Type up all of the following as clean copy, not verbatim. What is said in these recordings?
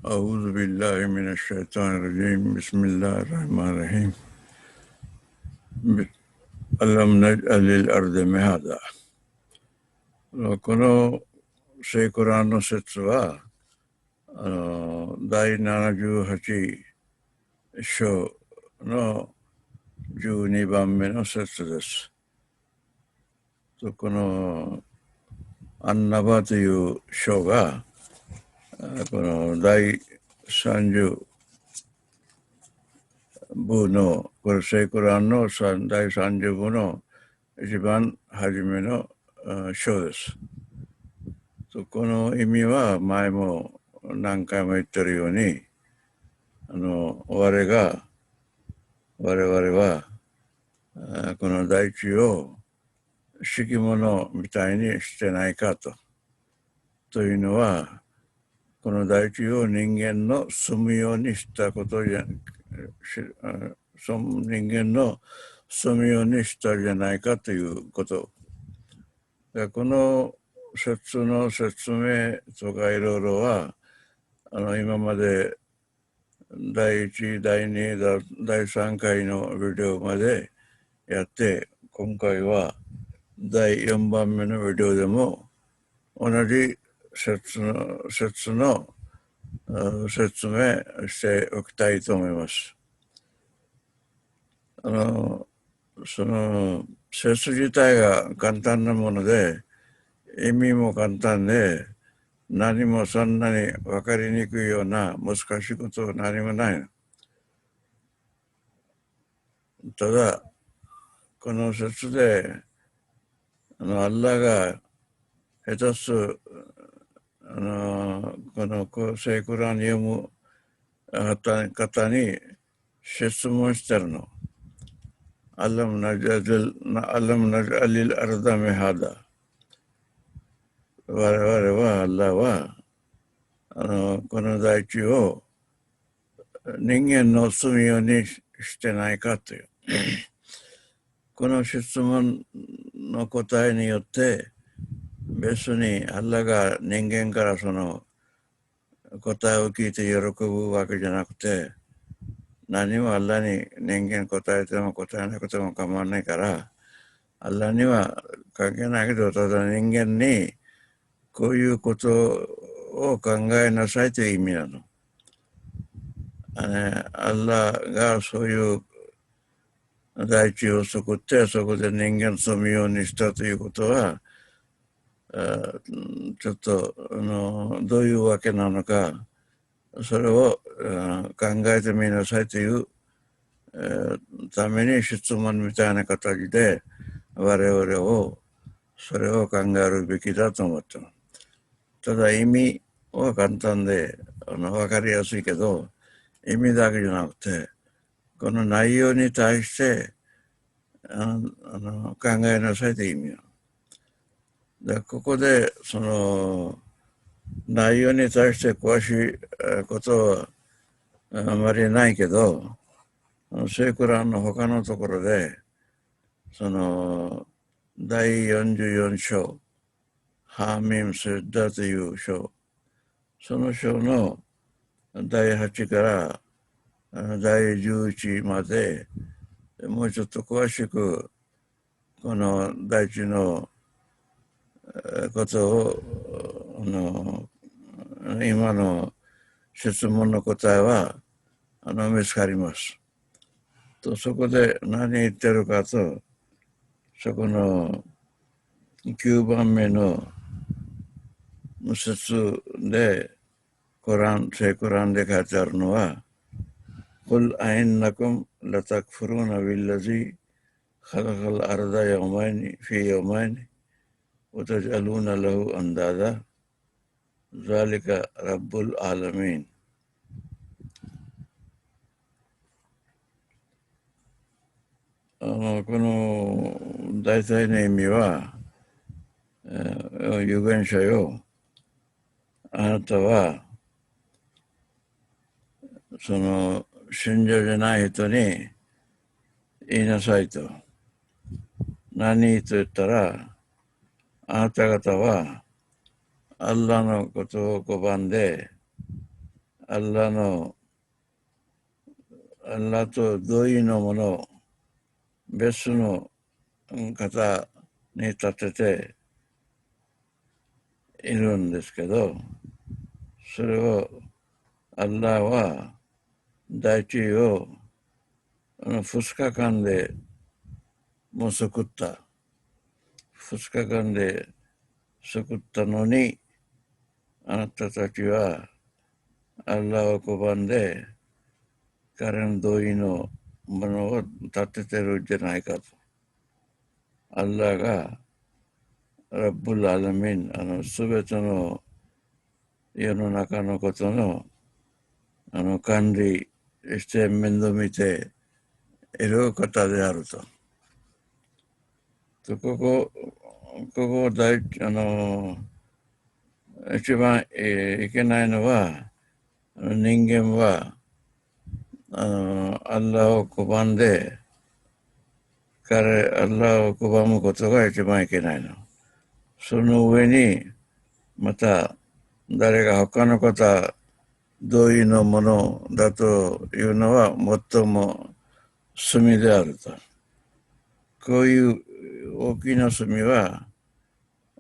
أعوذ بالله من الشيطان الرجيم بسم الله الرحمن الرحيم ألم نجعل الأرض مهادا この聖コランの説は第78章の12番目の説です。このアンナバという章がこの第30部のこれ聖コランの第30部の一番初めの章です。この意味は前も何回も言ってるように我々はこの大地を敷物みたいにしてないかというのはこの大地を人間の住むようにしたことじゃ人間の住むようにしたじゃないかということ。この説の説明とかいろいろは今まで第1、第2、第3回のビデオまでやって今回は第4番目のビデオでも同じ説の説明しておきたいと思います。その説自体が簡単なもので意味も簡単で何もそんなに分かりにくいような難しいことは何もない。ただこの説でアッラが下手すこの聖クラン読む方に質問してるの。アラムナジャリルアルダメハダ。我々はアッラはこの大地を人間の住むようにしてないかという。この質問の答えによって別にアッラが人間からその答えを聞いて喜ぶわけじゃなくて何もアッラに人間答えても答えなくても構わないからアッラには関係ないけどただ人間にこういうことを考えなさいという意味なの。アッラがそういう大地を作ってそこで人間住むようにしたということはちょっとどういうわけなのかそれを考えてみなさいというために質問みたいな形で我々をそれを考えるべきだと思ってます。ただ意味は簡単で分かりやすいけど意味だけじゃなくてこの内容に対して考えなさいという意味でここでその内容に対して詳しいことはあまりないけど聖クランの他のところでその第44章ハーミムセッダという章その章の第8から第11までもうちょっと詳しくこの大地のことを今の質問の答えは見つかります。とそこで何言ってるかとそこの9番目の説で聖コランで書いてあるのはقل أئنكم لتكفرون بالذي خلق الأرض يومين في يومين وتجعلون له أندادا ذلك رب العالمين この大体の意味は預言者よあなたはその信者じゃない人に言いなさいと何と言ったらあなた方はアッラのことを拒んでアッラと同意のものを別の方に立てているんですけど、それをアッラは大地を2日間でもう救った。2日間で救ったのに、あなたたちはアッラを拒んで彼の同意のものを立ててるんじゃないかと。アッラがラッブルアラミン、すべての世の中のことの管理して面倒見ている方であると。ここ一番いけないのは、人間はアッラを拒んで、アッラを拒むことが一番いけないの。その上に、また、誰が他のことは同意のものだというのは最も罪であると。こういう大きな罪は、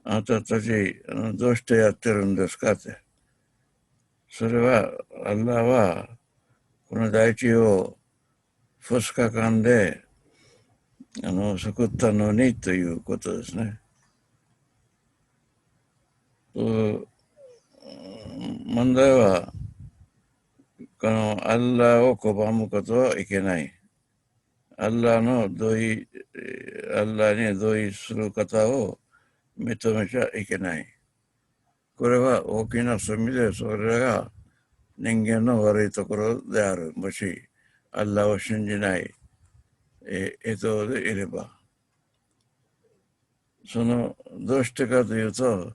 あなたたちどうしてやってるんですかって。それは、アッラは、この大地を2日間で救ったのにということですね。問題は、このアッラを拒むことはいけない。アッラに同意する方を認めちゃいけない。これは大きな罪で、それが人間の悪いところである。もし、アッラを信じない人でいれば。どうしてかというと、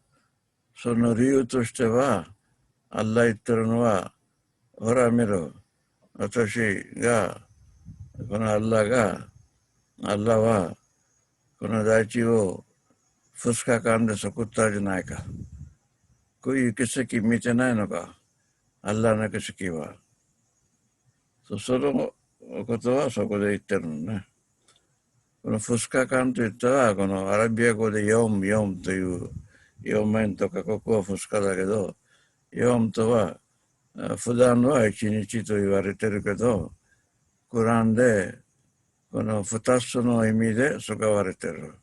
その理由としては、アッラ言ってるのは、ほら見ろ、私が、このアッラは、この大地を2日間で救ったじゃないか。こういう奇跡見てないのか。アッラの奇跡は。そのことはそこで言ってるのね。この2日間といったら、このアラビア語でヨムという、ヨメンとかここは2日だけど、ヨムとは、普段は1日と言われてるけど、クランでこの2つの意味で使われてる。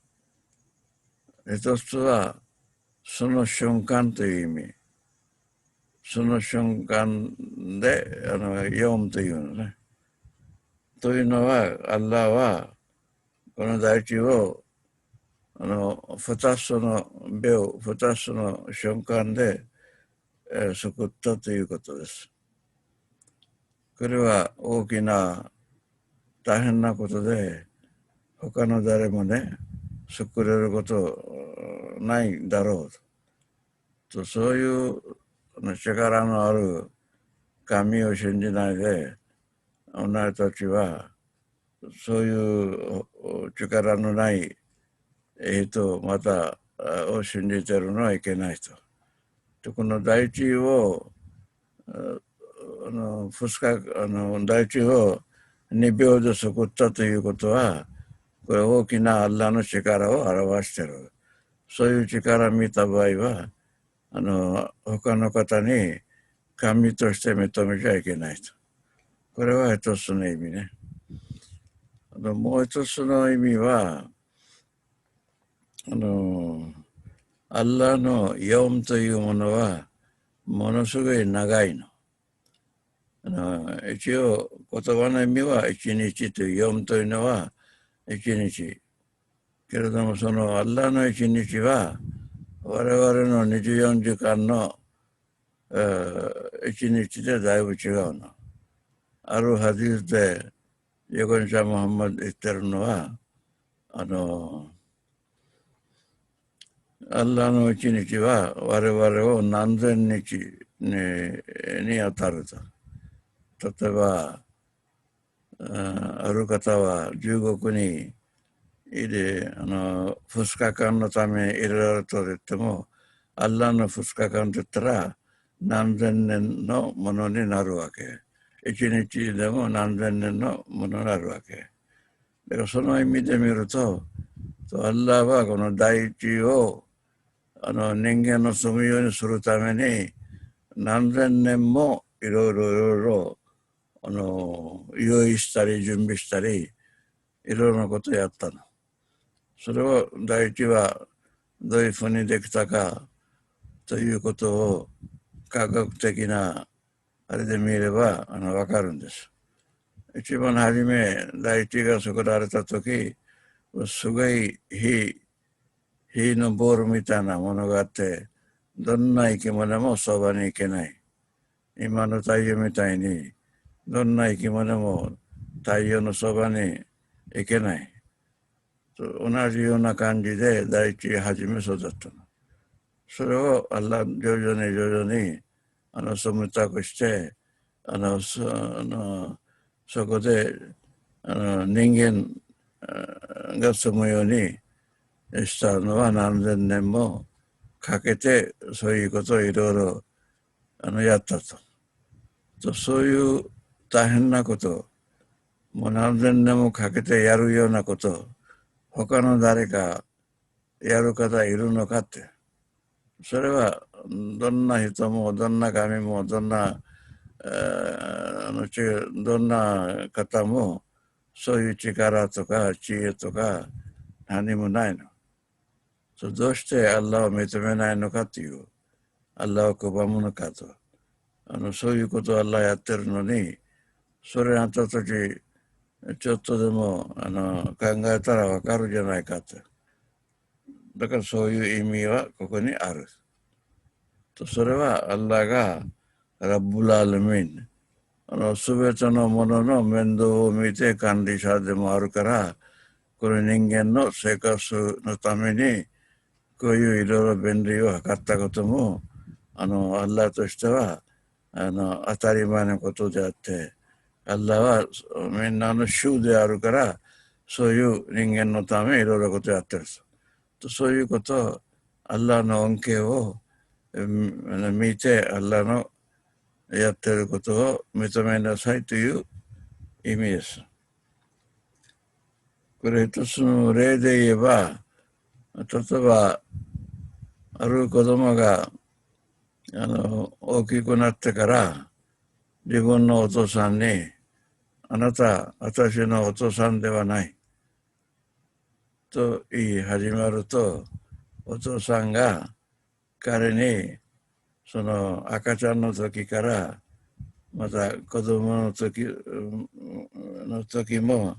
一つは、その瞬間という意味。その瞬間で、ヨムというのね。というのは、アッラは、この大地を、2つの秒、2つの瞬間で、救ったということです。これは大きな大変なことで、他の誰もね、救れることないだろうと。そういう力のある神を信じないで、お前たちは、そういう力のない人をまたを信じてるのはいけないと。でこの大地を大地を2秒で救ったということは、これ大きなアッラの力を表している。そういう力を見た場合は、他の方に神として認めちゃいけないと。これは一つの意味ね。もう一つの意味は、アッラのヨムというものは、ものすごい長いの。一応、言葉の意味は一日という、ヨムというのは一日。けれども、そのアッラの一日は、我々の24時間の一日でだいぶ違うの。あるハディスで、ヨコニシャ・ムハンマド言ってるのは、アッラの一日は我々を何千日に当たると。例えば、ある方は15国に2日間のために入れられると言っても、アッラの2日間と言ったら、何千年のものになるわけ。一日でも何千年のものになるわけ。だからその意味で見ると、アッラーはこの大地を人間の住むようにするために何千年もいろいろ用意したり準備したりいろいろなことをやったの。それを大地はどういうふうにできたかということを科学的なあれで見れば分かるんです。一番初め大地が作られた時すごい火のボールみたいなものがあってどんな生き物もそばに行けない。今の太陽みたいにどんな生き物も太陽のそばに行けない。同じような感じで大地はじめ育ったの。それをアッラ徐々に住みたくしてそこで人間が住むようにしたのは何千年もかけてそういうことをいろいろやったと。そういう大変なこと、もう何千年もかけてやるようなこと、他の誰かやる方いるのかって。それはどんな人もどんな神もどんな、どんな方もそういう力とか知恵とか何もないの。どうしてアッラーを認めないのかという、アッラーを拒むのかと。そういうことをアッラーやってるのに、それあった時、ちょっとでも考えたらわかるじゃないかと。だからそういう意味はここにある。それはアッラーがラブルアルミン、すべてのものの面倒を見て管理者でもあるから、これ人間の生活のためにこういういろいろ便利を図ったこともアッラーとしては当たり前のことであって、アッラーはみんなの主であるからそういう人間のためいろいろことやってると。そういうことをアッラーの恩恵を見てアッラーのやってることを認めなさいという意味です。これ一つの例で言えば、例えばある子供が大きくなってから自分のお父さんにあなた私のお父さんではないと言い始まると、お父さんが彼にその赤ちゃんの時からまた子供の時も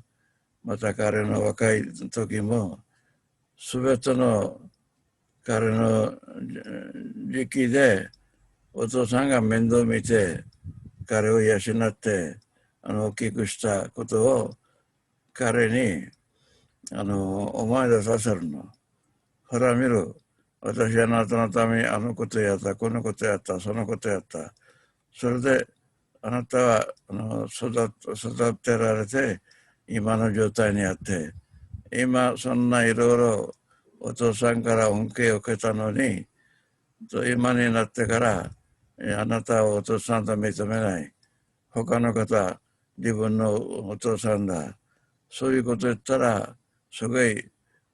また彼の若い時も全ての彼の時期でお父さんが面倒見て彼を養って大きくしたことを彼に思い出させるの。ほら見る、私はあなたのためにあのことやった、このことやった、そのことやった。それであなたは育てられて今の状態にあって、今そんないろいろお父さんから恩恵を受けたのに、今になってからあなたはお父さんと認めない。他の方、自分のお父さんだ。そういうこと言ったら、すごい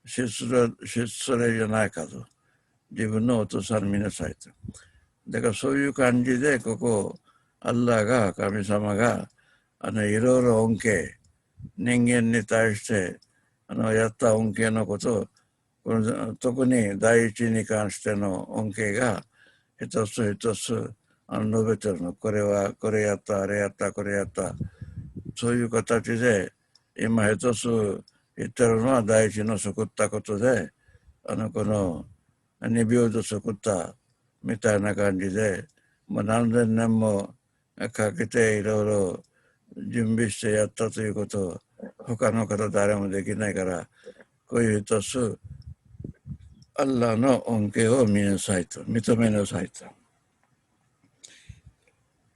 失礼じゃないかと。自分のお父さん見なさいと。だからそういう感じで、ここ、アッラーが、神様が、いろいろ恩恵、人間に対して、やった恩恵のことを、特に第一に関しての恩恵が、一つ一つ、述べてるの。これは、これやった、あれやった、これやった。そういう形で、今一つ言ってるのは第一の救ったことで、この二秒で救ったみたいな感じで、何千年もかけていろいろ準備してやったということを他の方誰もできないから、こういう一つアッラーの恩恵を見なさいと、認めなさいと。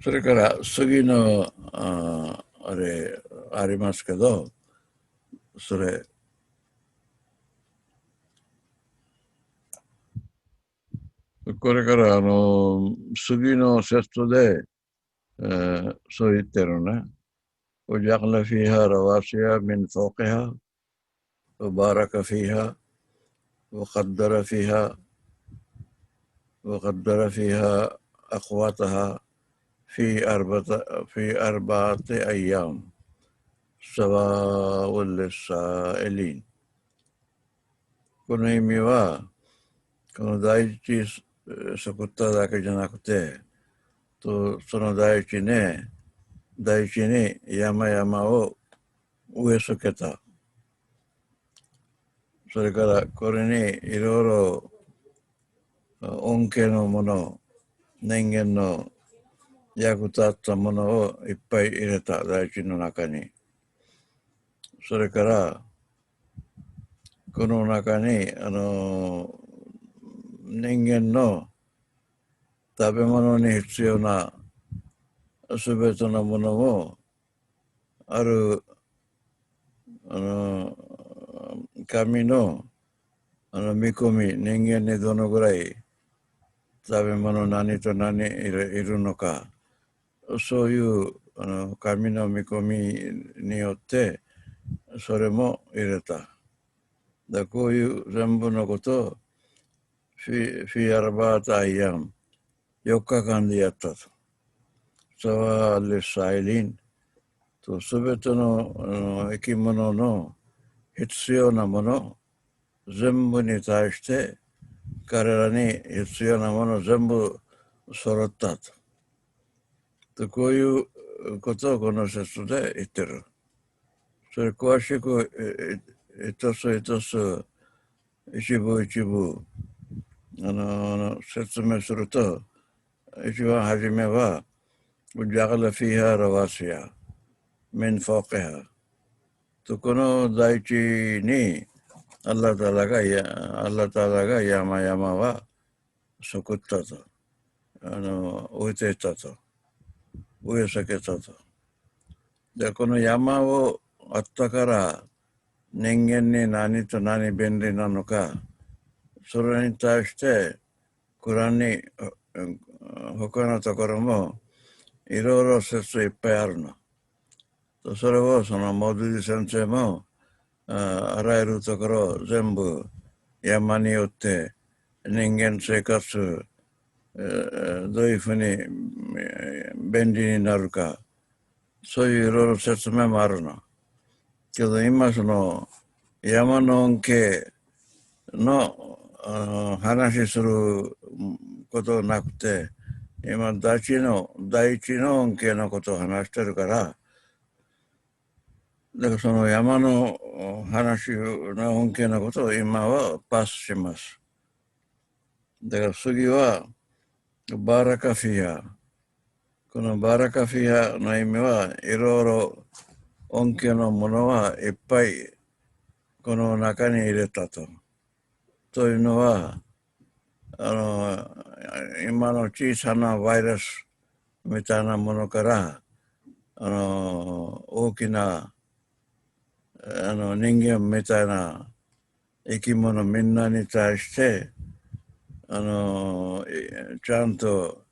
それから次のあれありますけど、それこれから次のセットで、そう言ってるね。وجعل فيها رواسي من فوقها وبارك فيها وقدر فيها وقدر فيها أقواتها في أربعة أيام سواء للسائلين この意味は、この第一作っただけじゃなくて、その第一に山々を植え付けた。それからこれにいろいろ恩恵のもの、人間の役立ったものをいっぱい入れた、大地の中に。それからこの中に人間の食べ物に必要なすべてのものをある神の見込み、人間にどのぐらい食べ物何と何いるのか、そういう神の見込みによってそれも入れた。こういう全部のことをフィアラバータアイアン4日間でやったと。サワーレサイリンとすべての生き物の必要なもの全部に対して彼らに必要なもの全部揃ったと。こういうことをこの説で言ってる。それ詳しく一つ一つ一部一部説明すると、一番初めはوجعل فيها رواسي من فوقها とこの大地にアッラタラが山々は作ったと、植えていたと、植え付けたと。でこの山をあったから人間に何と何便利なのか、それに対してクランに他のところもいろいろ説いっぱいあるの。それをそのモディ先生もあらゆるところ全部山によって人間生活どういうふうに便利になるか、そういういろいろ説明もあるの。けど今その山の恩恵の話することなくて、今第一の恩恵のことを話してるから、だからその山の話の恩恵のことを今はパスします。だから次はバラカフィア。このバラカフィアの意味はいろいろ恩恵のものはいっぱいこの中に入れたと。というのは今の小さなバイラスみたいなものから大きな人間みたいな生き物みんなに対してちゃんと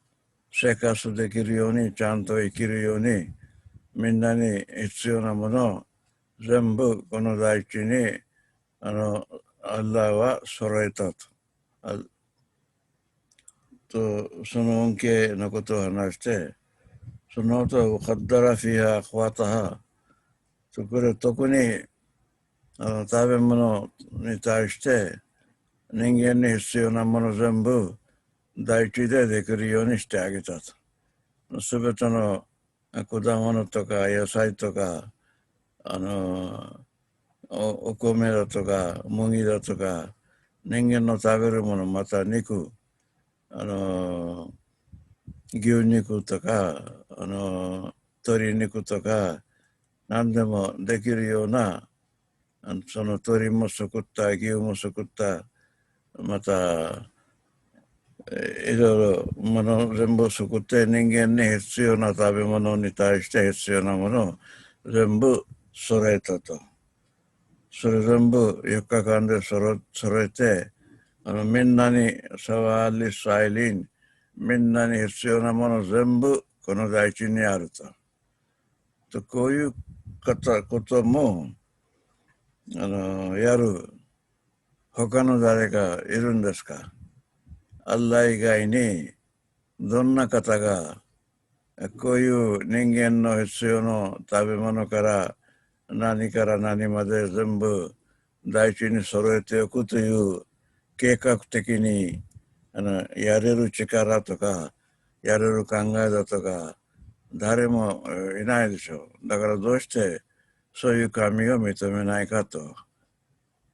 生活できるように、ちゃんと生きるように、みんなに必要なものを全部この大地にアッラーは揃えたと。その恩恵のことを話して、その後、カッダラフィハ、クワタハ、これ特に食べ物に対して人間に必要なもの全部大地でできるようにしてあげたと。すべての果物とか野菜とかお米だとか麦だとか人間の食べるもの、また肉、牛肉とか鶏肉とか何でもできるような、その鶏も作った、牛も作った、またいろいろもの全部作って人間に必要な食べ物に対して必要なものを全部揃えたと。それ全部4日間で揃えてみんなに、サワーリスアイリン、みんなに必要なもの全部、この大地にあると。こういうことも、やる他の誰かいるんですか？アッラ以外に、どんな方が、こういう人間の必要の食べ物から何まで全部大地に揃えておくという計画的にやれる力とかやれる考えだとか誰もいないでしょう。だからどうしてそういう神を認めないかと。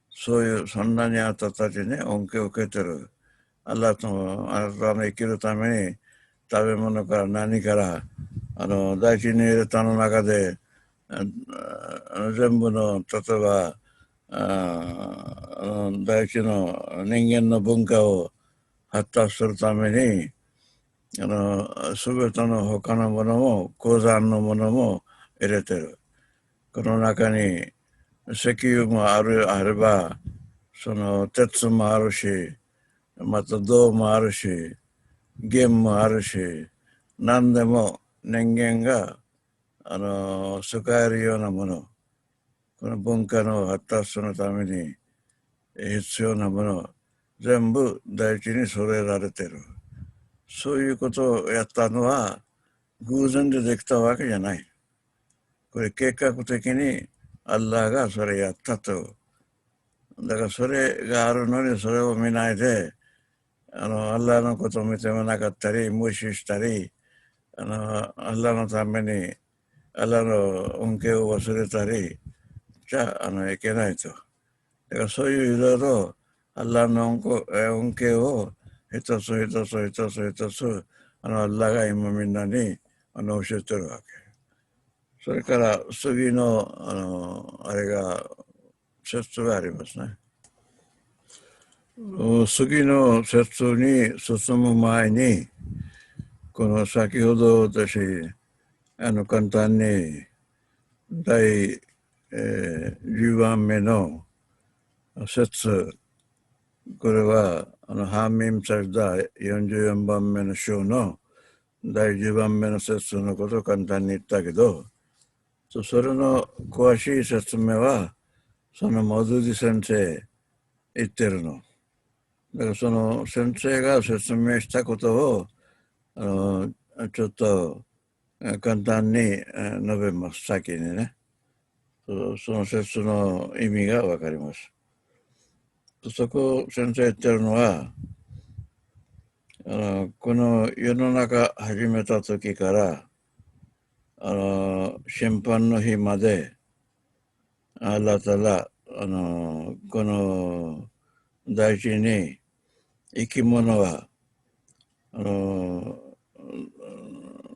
そういうそんなにあなたたちね恩恵を受けてるあなたの生きるために食べ物から何から大地に入れたの中で全部の例えば大地の人間の文化を発達するために全ての他のものも鉱山のものも入れてる。この中に石油もあればその鉄もあるしまた銅もあるし弦もあるし何でも人間が使えるようなものこの文化の発達のために必要なもの全部大地に揃えられている。そういうことをやったのは偶然でできたわけじゃない。これ計画的にアッラーがそれやったと。だからそれがあるのにそれを見ないでアッラーのことを見てもなかったり無視したりアッラーのためにアッラーの恩恵を忘れたりじゃいけないと。だからそういういろいろアッラーの恩恵を一つ一つ一つ一つアッラーが今みんなに教えてるわけ。それから次のあれが説がありますね。次の説に進む前にこの先ほど私簡単に第、10番目の説これはハーミムサジダ44番目の章の第10番目の説のことを簡単に言ったけどそれの詳しい説明はそのモドゥディ先生言ってるの。だからその先生が説明したことをちょっと簡単に述べます。先にね。その説の意味がわかります。そこ先生言ってるのはこの世の中始めた時から審判の日までアラタラこの大地に生き物は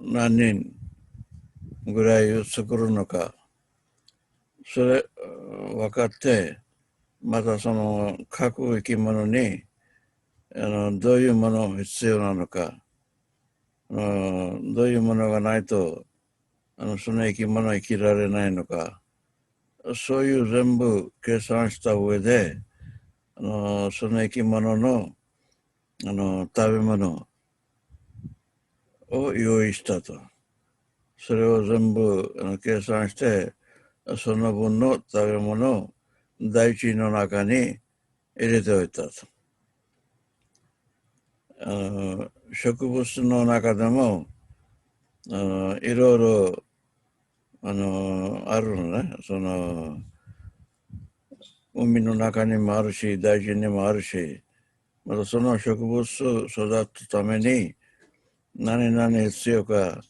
何人ぐらい作るのかそれ分かってまたその各生き物にどういうものが必要なのかどういうものがないとその生き物は生きられないのかそういう全部計算した上でその生き物の食べ物を用意したと。それを全部計算してその分の食べ物を大地の中に入れておいたと。植物の中でもいろいろあるのね。その海の中にもあるし大地にもあるしまたその植物を育つために何々必要か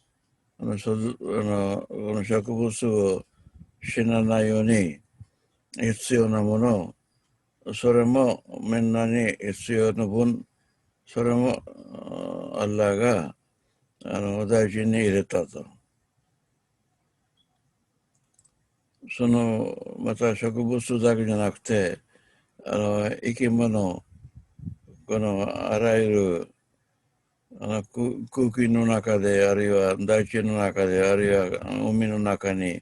この植物を死なないように必要なものそれもみんなに必要な分それもアッラーが大事に入れたと。そのまた植物だけじゃなくて生き物このあらゆる空気の中であるいは大地の中であるいは海の中に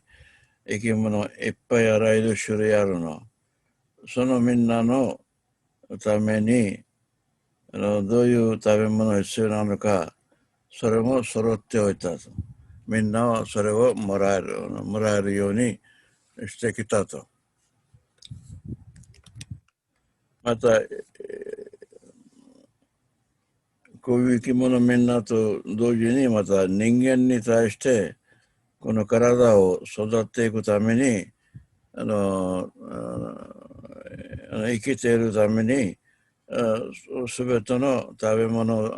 生き物いっぱいあらゆる種類あるの。そのみんなのためにどういう食べ物が必要なのか、それも揃っておいたと。みんなはそれをもらえるようにしてきたと。また、こういう生き物みんなと同時に、また人間に対して、この体を育っていくために、生きているために、すべての食べ物、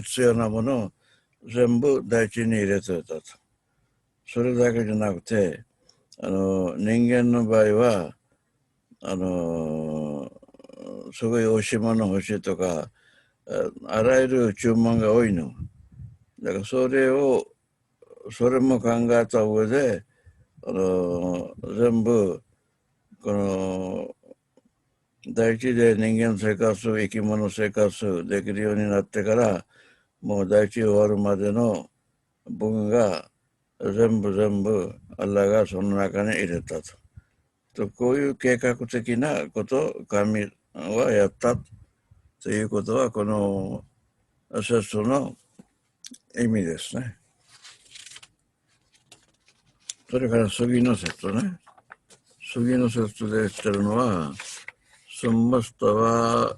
必要なものを全部大地に入れておいたと。それだけじゃなくて、人間の場合は、すごい美味しいもの欲しいとか、あらゆる注文が多いの。だからそれも考えた上で、全部、この、大地で人間生活、生き物生活できるようになってから、もう大地終わるまでの分が全部アッラーがその中に入れたと。こういう計画的なことを神はやったということは、この説の意味ですね。それから次の説ね。次の説で言ってるのは、ثم استوى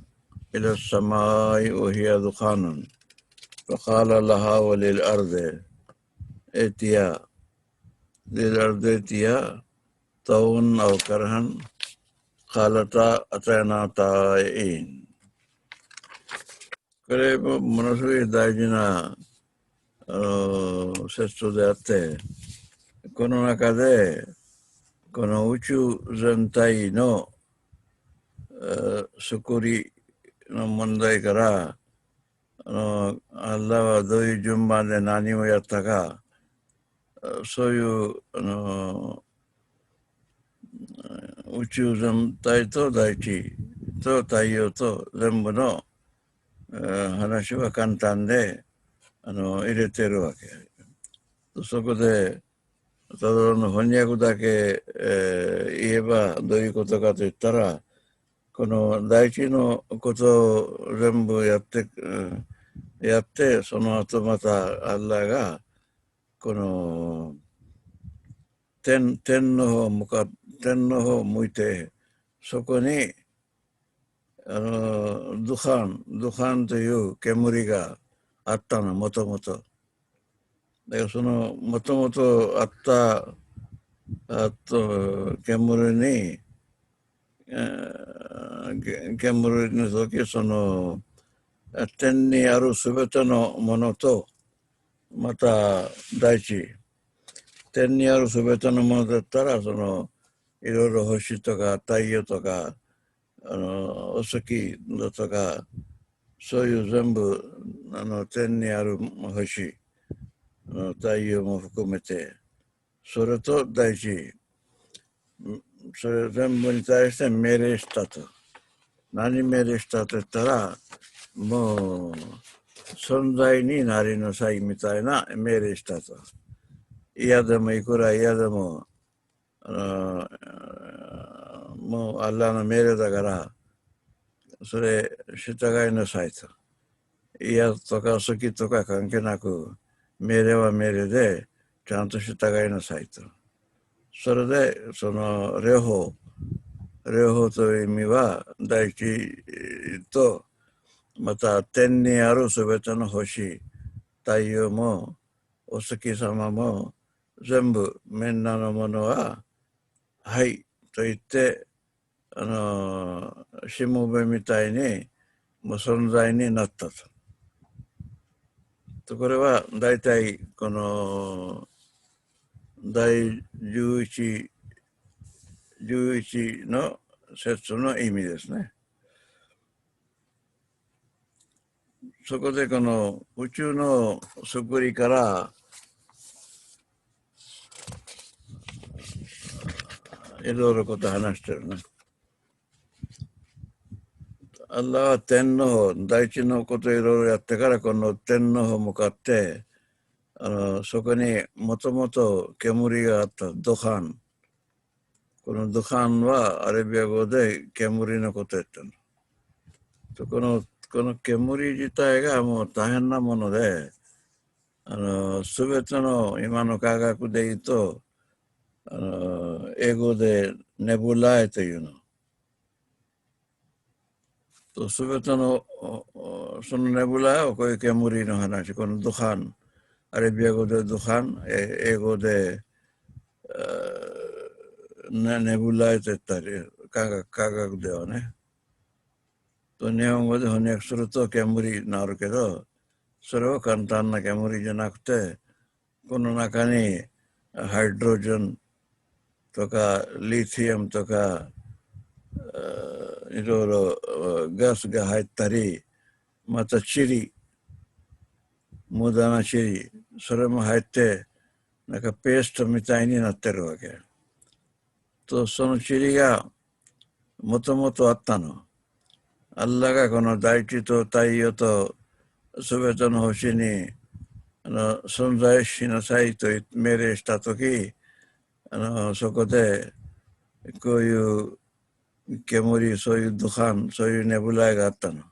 إلى السماء وهي دخان فقال لها وللأرض ائتيا للأرض ائتيا طوعا أو كرها قالتا أتينا طائعين。これもものすごい大事な説であって、この中でこの宇宙全体の作りの問題から、アッラーはどういう順番で何をやったか、そういう宇宙全体と大地と太陽と全部の話は簡単で入れてるわけ。そこでただの翻訳だけ、言えばどういうことかといったら、この大地のことを全部やって、その後またアッラーがこの天の方を向いて、そこにドハンという煙があったの、もともと。だからそのもともとあと煙に、煙の時、その天にあるすべてのものと、また大地、天にあるすべてのものだったら、そのいろいろ星とか太陽とか、お月だとか、そういう全部天にある星、太陽も含めて、それと大地、それ全部に対して命令したと。何命令したと言ったら、もう存在になりなさいみたいな命令したと。嫌でもいくら嫌でも、もうアッラーの命令だから、それ従いなさいと。嫌とか好きとか関係なく、命令は命令でちゃんと従いなさいと。それで、その両方という意味は、大地と、また天にあるすべての星、太陽もお月様も全部みんなのものは、はいと言って、しもべみたいにもう存在になったと。これは大体この第11の説の意味ですね。そこでこの宇宙の作りからいろいろこと話してるね。アッラーは天の方、大地のこといろいろやってから、この天の方向かって、そこにもともと煙があったドハン。このドハンはアラビア語で煙のことを言ってるの。このこの煙自体がもう大変なもので、すべての今の科学で言うと、英語でネブライというの。すべてのそのネブライはこういう煙の話、このドハン、アラビア語でドハン、英語でネブライと言ったり、科学ではね。と日本語で翻訳すると煙になるけど、それは簡単な煙じゃなくて、この中にハイドロジェンとかリチウムとかいろいろガスが入ったり、また塵、無駄な塵、それも入って、なんかペーストみたいになってるわけ。と、その塵がもともとあったの。アッラがこの大地と太陽とすべての星に存在しなさいと命令したとき、そこでこういう煙、そういうドカン、そういうネブライがあったの。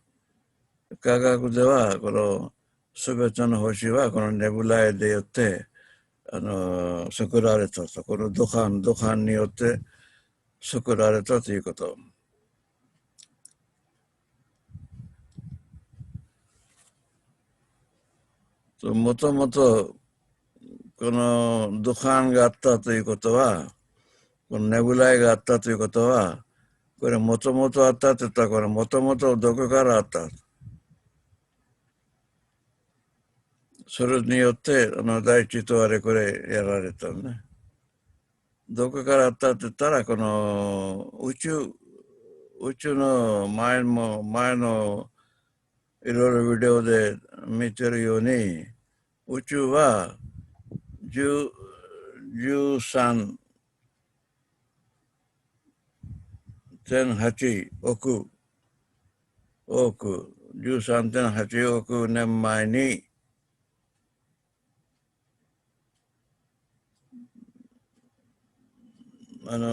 科学ではこのすべての星はこのネブライでよって作られたと。このドカンによって作られたということ。もともとこのドカンがあったということは、このネブライがあったということは、これもともとあったって言ったら、これもともとどこからあった。それによって大地とあれこれやられたね。どこからあったって言ったら、この宇宙の前のいろいろビデオで見てるように、宇宙は13.8億、13.8億年前に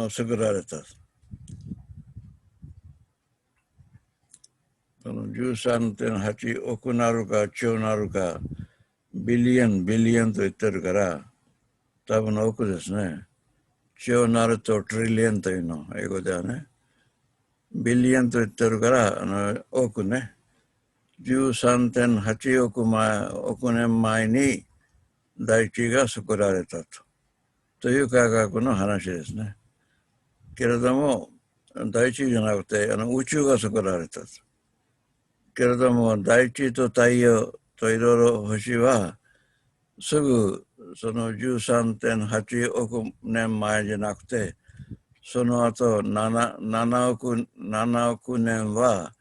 作られた。この13.8億なるか兆なるかビリオンと言ってるから多分の億ですね。兆なるとトリリオンというの英語ではね。ビリオンと言ってるから億ね。13.8億年前に大地が作られたという科学の話ですね。けれども大地じゃなくて宇宙が作られたと。けれども大地と太陽といろいろ星はすぐその13.8億年前じゃなくてその後7億年は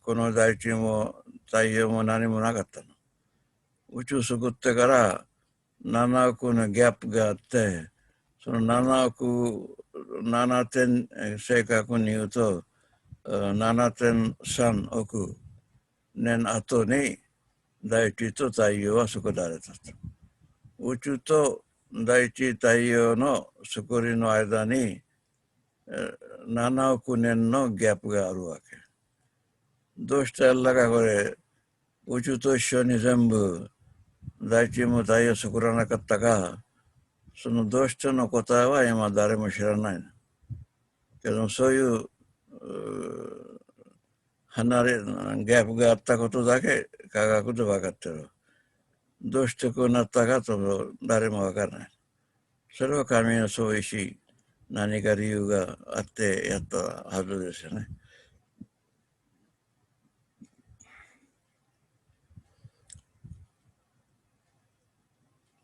この大地も太陽も何もなかったの。宇宙作ってから7億のギャップがあってその7点正確に言うと7.3億年後に大地と太陽は作られたと。宇宙と大地太陽の作りの間に7億年のギャップがあるわけ。どうしてアッラがこれ宇宙と一緒に全部大地も太陽作らなかったか、そのどうしての答えは今誰も知らないの。けどそういう離れギャップがあったことだけ科学で分かってる。どうしてこうなったかと誰も分からない。それは神のそういうし、何か理由があってやったはずですよね。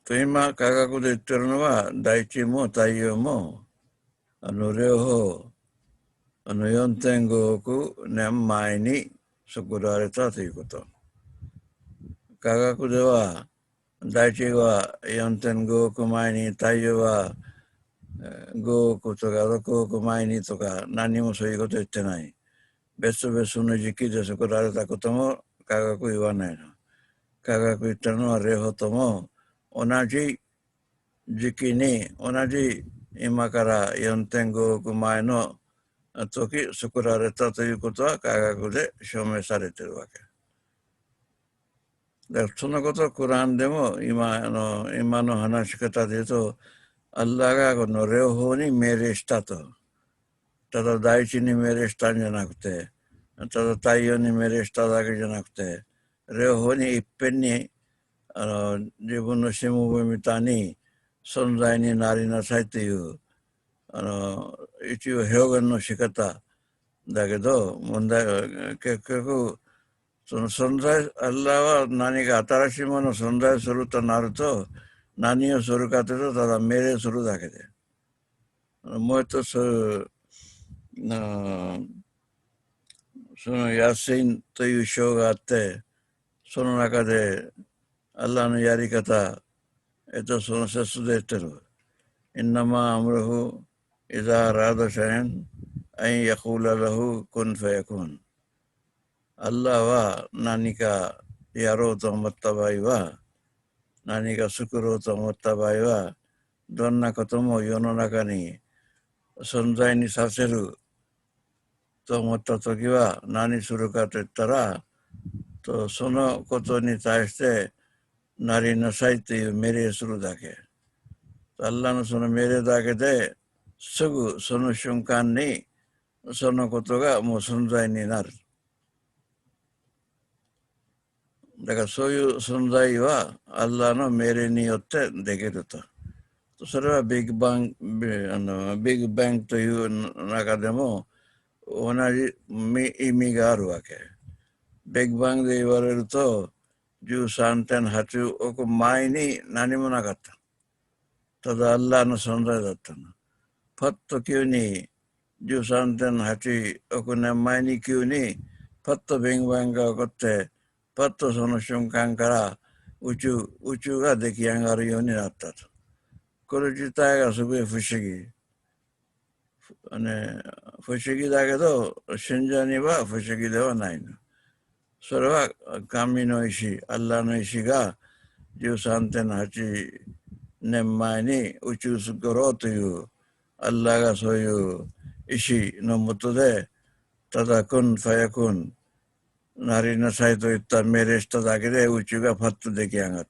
と今科学で言ってるのは大地も太陽も両方4.5億年前に作られたということ。科学では大地は4.5億前に太陽は5億とか6億前にとか何もそういうこと言ってない。別々の時期で作られたことも科学言わないの。科学言ってるのは両方とも同じ時期に同じ今から4.5億前の時作られたということは科学で証明されているわけ。でそのことをクランでも今の話し方で言うと、アッラーがこの両方に命令したと。ただ第一に命令したんじゃなくて、ただ太陽に命令しただけじゃなくて、両方にいっぺんに自分のしもべみたいに存在になりなさいという一応表現の仕方だけど、問題は結局その存在、アッラーは何か新しいものを存在するとなると、何をするかというとただ命令するだけで、もう一つそのヤシンという章があって、その中でアッラーのやり方、その説で言ってる。インナマアムルフイザアラダシャンアインヤクララフクンフェヤクン。アッラーは何かやろうと思った場合は、何か作ろうと思った場合は、どんなことも世の中に存在にさせると思ったときは何するかと言ったら、そのことに対してなりなさいという命令するだけ。アッラーのその命令だけですぐその瞬間にそのことがもう存在になる。だからそういう存在はアッラーの命令によってできると。それはビッグバン、ビッグバンという中でも同じ意味があるわけ。ビッグバンで言われると 13.8 億前に何もなかった。ただアッラーの存在だったの。パッと急に 13.8 億年前に急にパッとビッグバンが起こって、パッとその瞬間から宇宙が出来上がるようになったと。これ自体がすごい不思議。不思議だけど、信者には不思議ではないの。それは神の意志、アッラーの意志が 13.8 年前に宇宙作ろうというアッラーがそういう意志のもとで、ただクンファヤクンなりなさいといった命令しただけで宇宙がパッと出来上がっ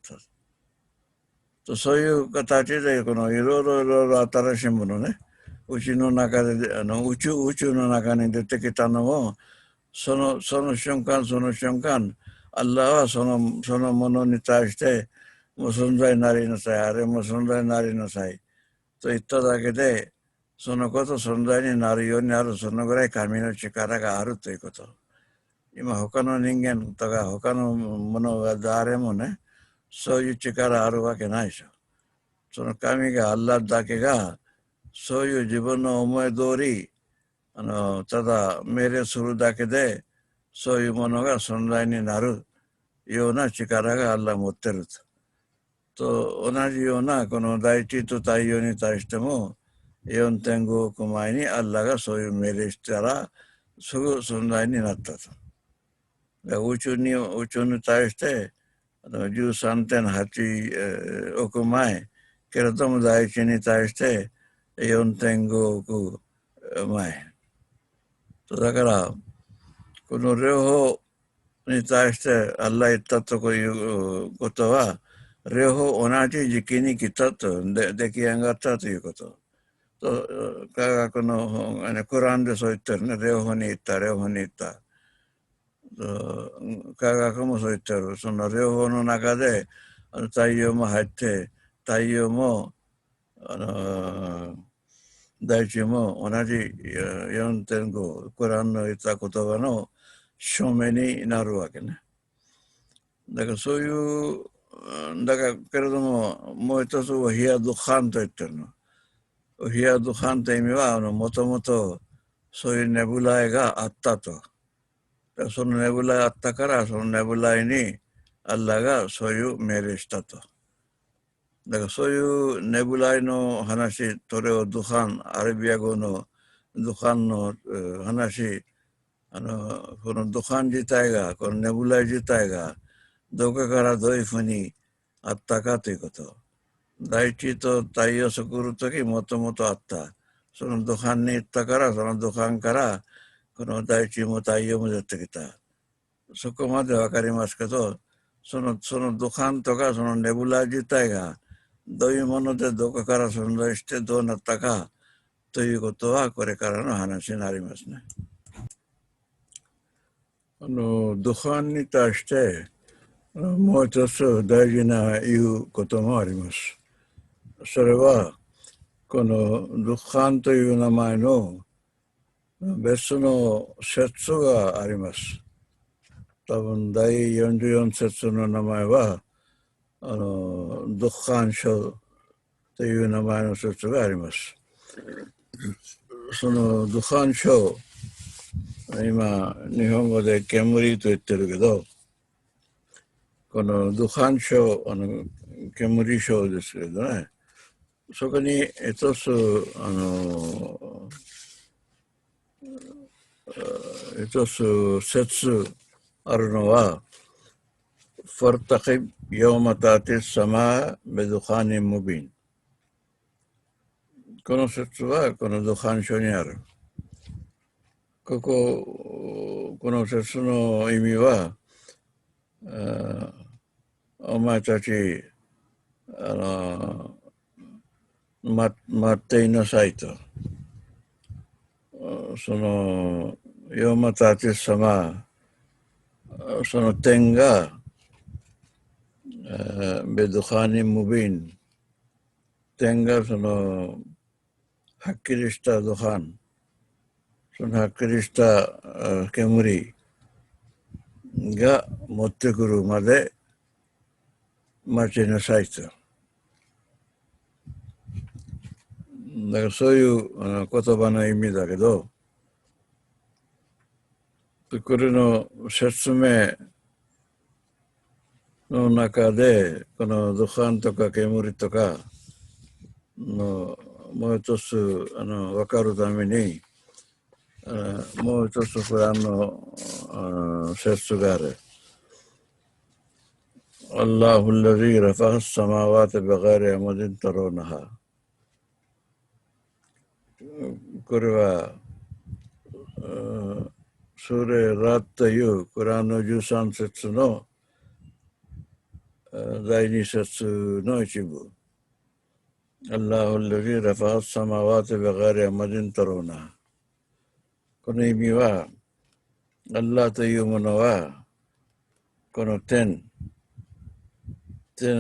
た。そういう形でこのいろいろ新しいものね、宇宙の中で宇宙の中に出てきたのもその瞬間アッラーはそのものに対してもう存在になりなさい、あれも存在になりなさいと言っただけで、そのこと存在になるようになる、そのぐらい神の力があるということ。今他の人間とか他のものが誰もね、そういう力あるわけないでしょ。その神がアッラーだけがそういう自分の思い通りただ命令するだけでそういうものが存在になるような力がアッラー持ってると同じようなこの大地と太陽に対しても 4.5 億前にアッラーがそういう命令したらすぐ存在になったと。宇宙に対して13.8 億前けれども大地に対して4.5 億前だから、この両方に対してアッラー言ったということは、両方同じ時期に来たと、出来上がったということ。科学の本、クランでそう言ってるね、両方に行った、両方に行った。科学もそう言ってる、その両方の中で太陽も入って、太陽も、大地も同じ 4.5 クランの言った言葉の証明になるわけね。だからそういうだからけれどももう一つはヒヤドハンと言ってるの。ヒヤドハンという意味はもともとそういうネブライがあったと。そのネブライあったからそのネブライにアッラーがそういう命令したと。だからそういうネブライの話、それをドゥハン、アラビア語のドゥハンの話、このドゥハン自体が、このネブライ自体が、どこからどういうふうにあったかということ。大地と太陽を作るときもともとあった。その土管に行ったから、その土管からこの大地も太陽も出てきた。そこまでわかりますけど、その土管とかそのネブラ自体がどういうものでどこから存在してどうなったかということはこれからの話になりますね。土管に対してもう一つ大事な言うこともあります。それはこの土管という名前の別の説があります。多分第44節の名前は土管書という名前の説があります。その土管書、今日本語で煙と言ってるけど、この土管書、煙書ですけどね、そこに一つ説あるのは、فارتقب يوم تأتي السماء بدخان مبين。この説はこの土管書にある。この説の意味は、お前たち待っていなさいと。そのヨーマタティス様、その点がベドハニムビン、点がそのはっきりしたドハン、そのはっきりした煙が持ってくるまで待ちなさいと。だからそういう言葉の意味だけど、これの説明の中で、この土管とか煙とかのもう一つ分かるために、もう一つこれ説がある。الله الذي رفع السماوات بغير عمد ترونها。これはスーレ・ラッというクランの13節の第2節の一部。الله الذي رفع السماوات بغير عمد ترونها。この意味は、アッラーというものは、この天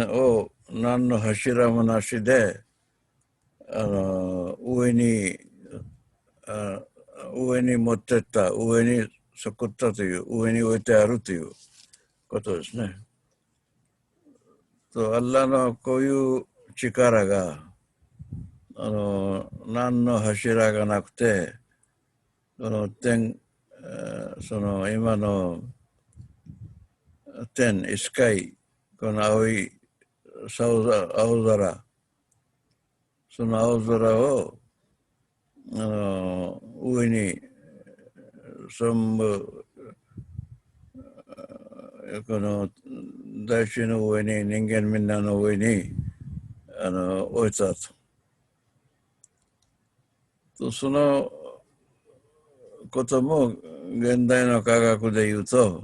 を何の柱もなしで、上に持ってった、上に作ったという、上に置いてあるということですね。と、アッラーのこういう力が、何の柱がなくて、この天、その今の天、スカイ、この青空、その青空を上に全部この大地の上に人間みんなの上に置いたと。そのことも現代の科学で言うと、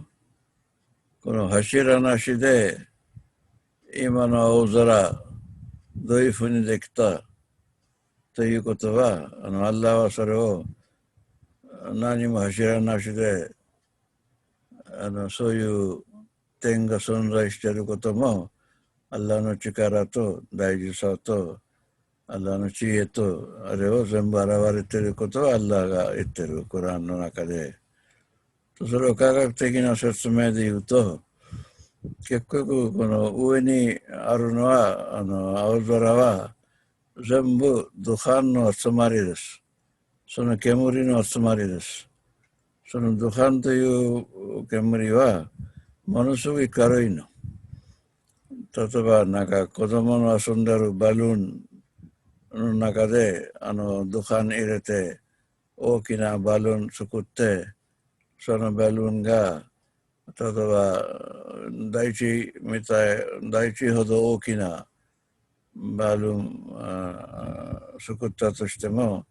この柱なしで今の青空どういうふうにできたということは、アッラーはそれを何も柱なしでそういう点が存在していることも、アッラーの力と大事さと、アッラーの知恵と、あれを全部現れていることはアッラーが言ってる、コランの中で。それを科学的な説明で言うと、結局この上にあるのは、青空は全部ドハンの集まりです。その煙の集まりです。そのドハンという煙はものすごい軽いの。例えばなんか子供の遊んでるバルーンの中でドハン入れて大きなバルーン作って、そのバルーンが例えば大地ほど大きなバルーン作ったとしても、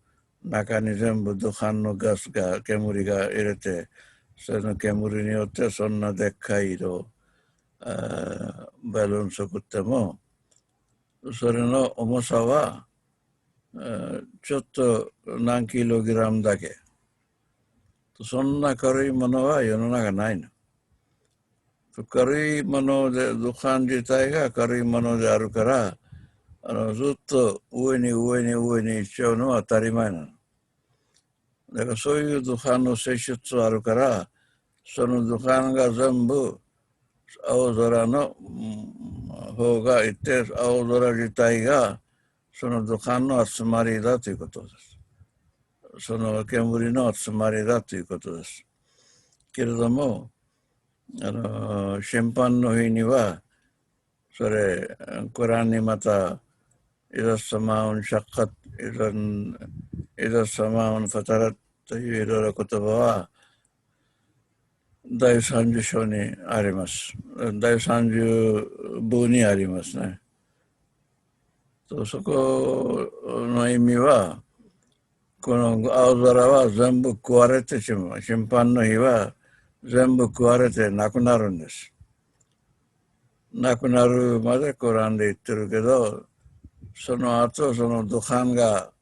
中に全部ドカンのガスが、煙が入れて、それの煙によってそんなでっかい色、バルーン作っても、それの重さは、ちょっと何キログラムだけ。そんな軽いものは世の中ないの。軽いもので、ドカン自体が軽いものであるから、ずっと上に上に上に行っちゃうのは当たり前なの。だからそういうドカンの性質あるから、そのドカンが全部青空の方がいて、青空自体がそのドカンの集まりだということです。その煙の集まりだということです。けれども、審判の日には、それ、コランにまた、イザサマウンシャッカッ、イザサマウンファタラといういろいろ言葉は、第30章にあります。第30部にありますね。そこの意味は、この青空は全部食われてしまう。審判の日は全部食われてなくなるんです。なくなるまでコランで言ってるけど、その後そのドカンが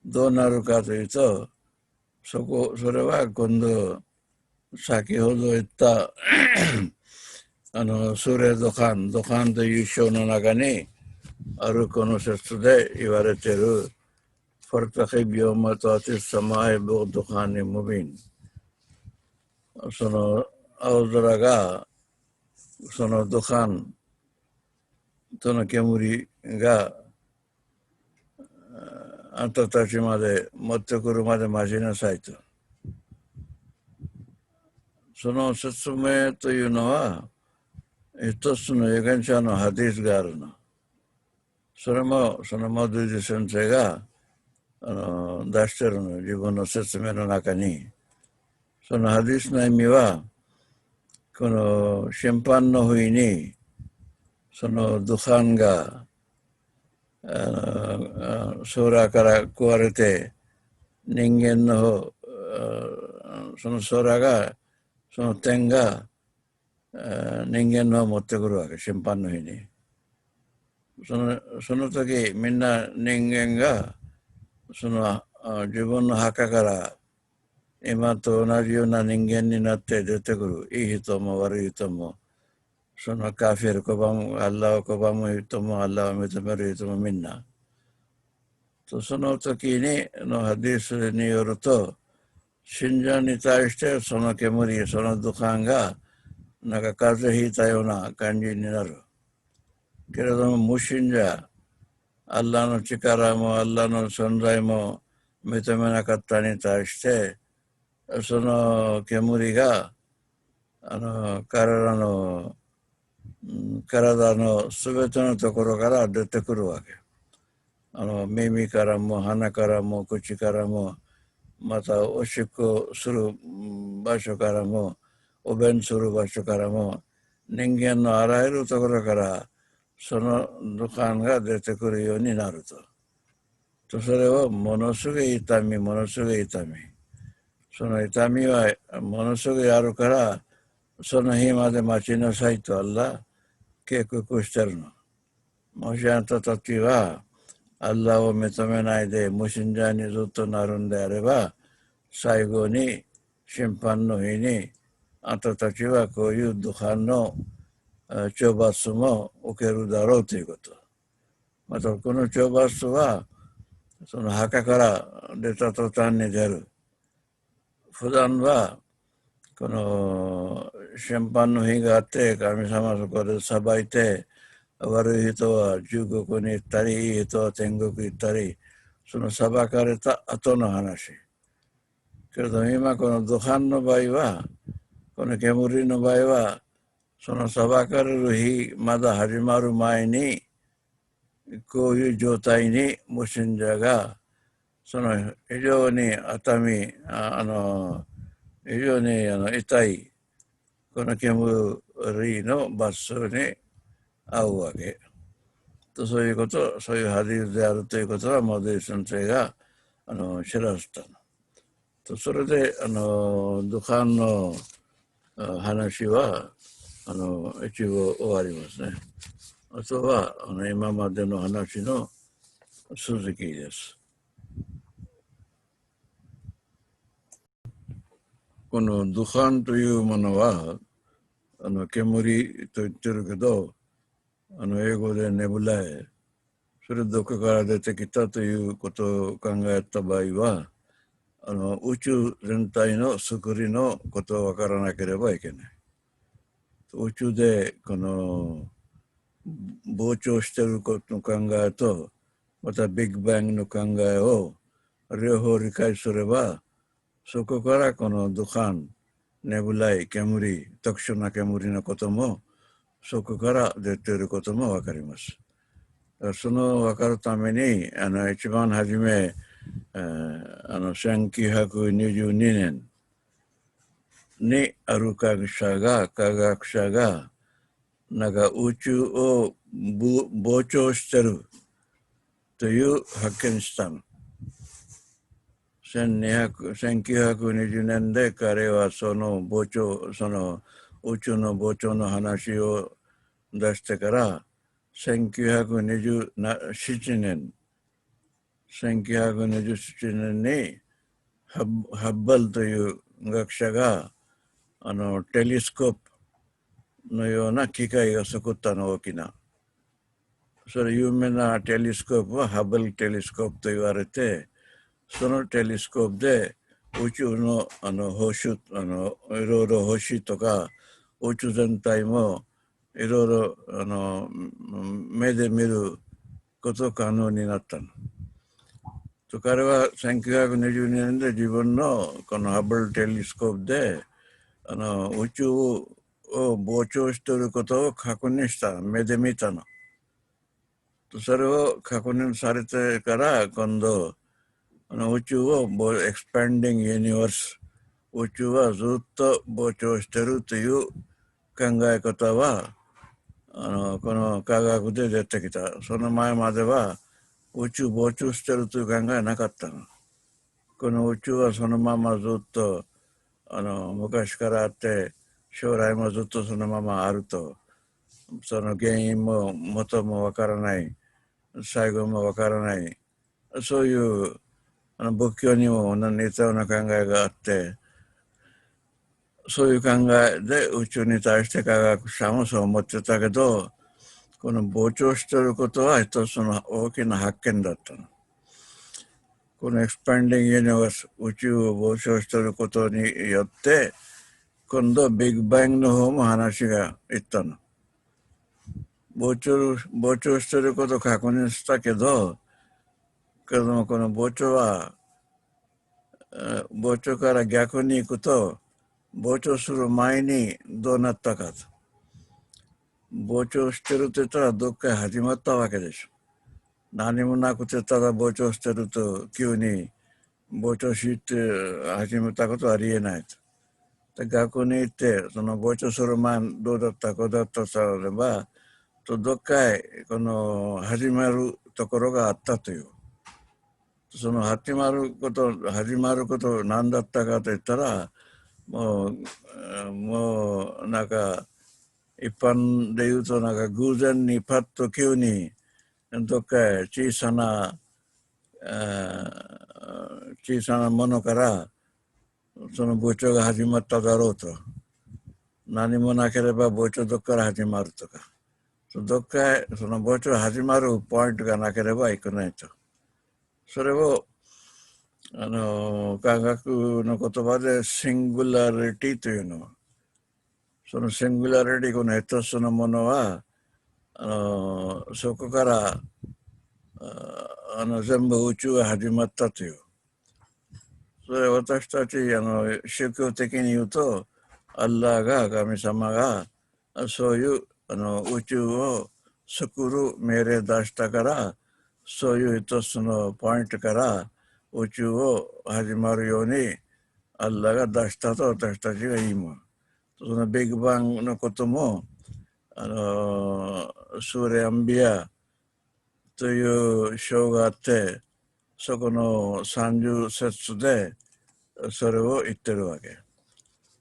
どうなるかというと、それは今度先ほど言ったスレドカンという章の中にあるこの説で言われているファルタヒビオマトアティスサマイボドカンにムビン、その青空がそのドカンとの煙があんたたちまで持ってくるまで待ちなさいと。その説明というのは一つの預言者のハディスがあるの。それもそのマドゥジ先生が出してるの、自分の説明の中に。そのハディスの意味は、この審判の日にそのドカンが空から食われて、人間の方、その空が、その天が人間の方を持ってくるわけ、審判の日に。その時みんな人間がその自分の墓から今と同じような人間になって出てくる。いい人も悪い人も、そのカフィル拒む、アッラーを拒む人も、アッラーを認める人もみんな。その時にのハディスによると、信者に対してその煙、そのドカンがなんか風邪ひいたような感じになる。けれども無信者、アッラーの力もアッラーの存在も認めなかったに対して、その煙が彼らの体のすべてのところから出てくるわけ。耳からも鼻からも口からも、またおしっこする場所からも、お便する場所からも、人間のあらゆるところからそのドカンが出てくるようになると。それはものすごい痛み、ものすごい痛み。その痛みはものすごいあるから、その日まで待ちなさいとアッラ警告してるの。もしあんたたちはアッラを認めないで無信者にずっとなるんであれば、最後に審判の日にあんたたちはこういうドカンの懲罰も受けるだろうということ。またこの懲罰はその墓から出た途端に出る。普段はこの審判の日があって神様そこで裁いて、悪い人は地獄に行ったり、いい人は天国に行ったり、その裁かれた後の話。けれど今このドカンの場合は、この煙の場合は、その裁かれる日まだ始まる前に、こういう状態に無信者が、その非常に熱み、非常に痛い、この煙の罰数に遭うわけ。そういうこと、そういうハディスであるということは、モディ先生が知らせたの。とそれでドカンの話は一部終わりますね。あとは今までの話の続きです。このドカンというものは煙と言ってるけど英語でネブライ、それどこから出てきたということを考えた場合は宇宙全体の作りのことを分からなければいけない。宇宙でこの膨張していることの考えとまたビッグバンの考えを両方理解すれば、そこからこのドカン、ネブライ、煙、特殊な煙のこともそこから出ていることも分かります。その分かるために一番初め、1922年にある科学者がなんか宇宙を膨張してるという発見したの。1920年で彼はその宇宙の膨張の話を出してから1927年にハッバルという学者がテレスコープのような機械を作ったの、大きな。それ有名なテレスコープはハッブルテレスコープと言われて、そのテレスコープで宇宙の星、いろいろ星とか宇宙全体もいろいろ目で見ることが可能になったの。と彼は1922年で自分のこのハッブルテレスコープで宇宙を膨張していることを確認した。目で見たの。それを確認されてから今度宇宙をエクスパンディングユニバース、宇宙はずっと膨張しているという考え方はこの科学で出てきた。その前までは宇宙膨張しているという考えなかったの。この宇宙はそのままずっと昔からあって将来もずっとそのままあると、その原因も元もわからない、最後もわからない、そういう仏教にも似たような考えがあって、そういう考えで宇宙に対して科学者もそう思ってたけど、この膨張していることは一つの大きな発見だったの。このエクスパンディングユニバース、宇宙を膨張していることによって今度ビッグバンの方も話がいったの。膨張していることを確認したけどもこの膨張は膨張から逆に行くと膨張する前にどうなったかと。膨張してると言ったらどっか始まったわけでしょ。何もなくてただ膨張してると急に膨張して始めたことはありえないと。逆に言ってその膨張する前どうだったかだったとればとどっかこの始まるところがあったという。その始まること何だったかと言ったらもうなんか一般で言うとなんか偶然にパッと急にどっか小さなものからその膨張が始まっただろうと。何もなければ膨張どっから始まるとか、どっかその膨張始まるポイントがなければいけないと。それを科学の言葉でシングラリティというの。そのシングラリティ、この一つのものはそこから全部宇宙が始まったという。それは私たち宗教的に言うとアッラーが神様がそういう宇宙を作る命令出したから、そういう一つのポイントから宇宙を始まるようにアッラーが出したと私たちが言います。そのビッグバンのこともスーレアンビアという章があって、そこの30節でそれを言ってるわけ。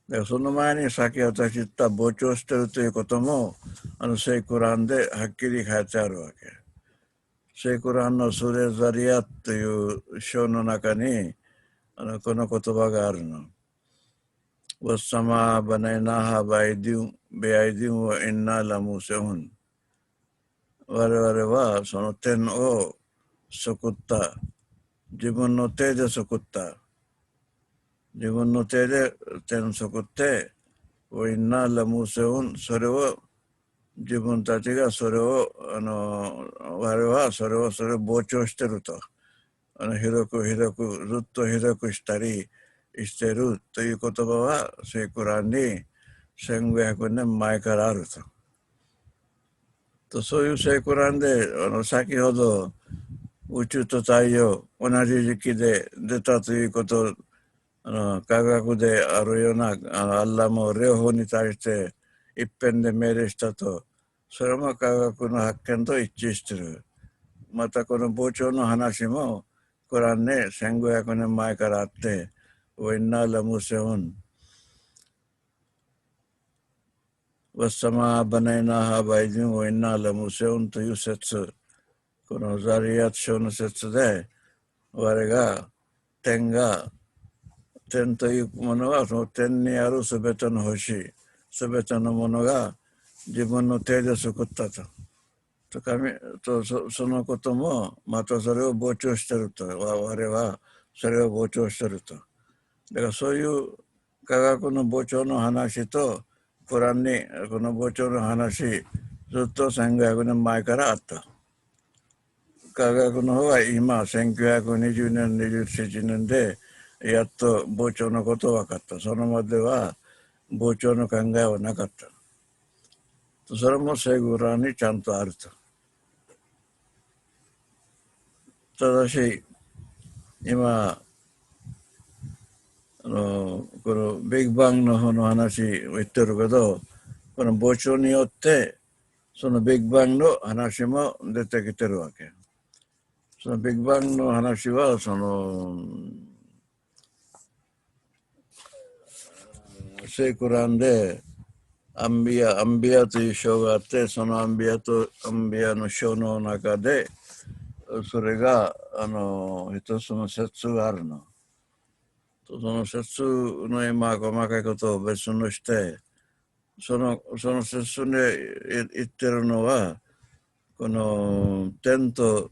でその前にさっき私言った膨張してるということも聖クランではっきり書いてあるわけ。聖クランのスレザリアという章の中にこの言葉があるの。ワッサマバネナハバイディベアイディンはインナラムセウン。我々はその天を作った。自分の手で作った。自分の手で天を作って、ウインナーラムセウン、それを自分たちがそれを我々はそれを膨張してると。広くずっと広くしたりしてるという言葉は聖クランに1500年前からあると。そういう聖クランで先ほど宇宙と太陽同じ時期で出たということ科学であるようなアッラも両方に対して一遍で命令したと。それも科学の発見と一致している。またこの膨張の話もクランね1500年前からあって、ウインナーラムセウンワッサマーバネナハバイディンウインナーラムセウンという説、このザリアツ書の説で我が天というものはその天にあるすべての星、すべてのものが自分の手で作ったと。そのこともまたそれを膨張してると。我はそれを膨張してると。だからそういう科学の膨張の話とコランにこの膨張の話ずっと1500年前からあった。科学の方は今1920年27年でやっと膨張のこと分かった。そのまでは膨張の考えはなかった。それも聖クランにちゃんとあると。ただし今このビッグバンの方の話を言ってるけど、この膨張によってそのビッグバンの話も出てきてるわけ。そのビッグバンの話は聖クランでアンビアという章があって、そのアンビアの章の中でそれが一つの説があるの。その説の今細かいことを別にして、その説で言ってるのはこの天と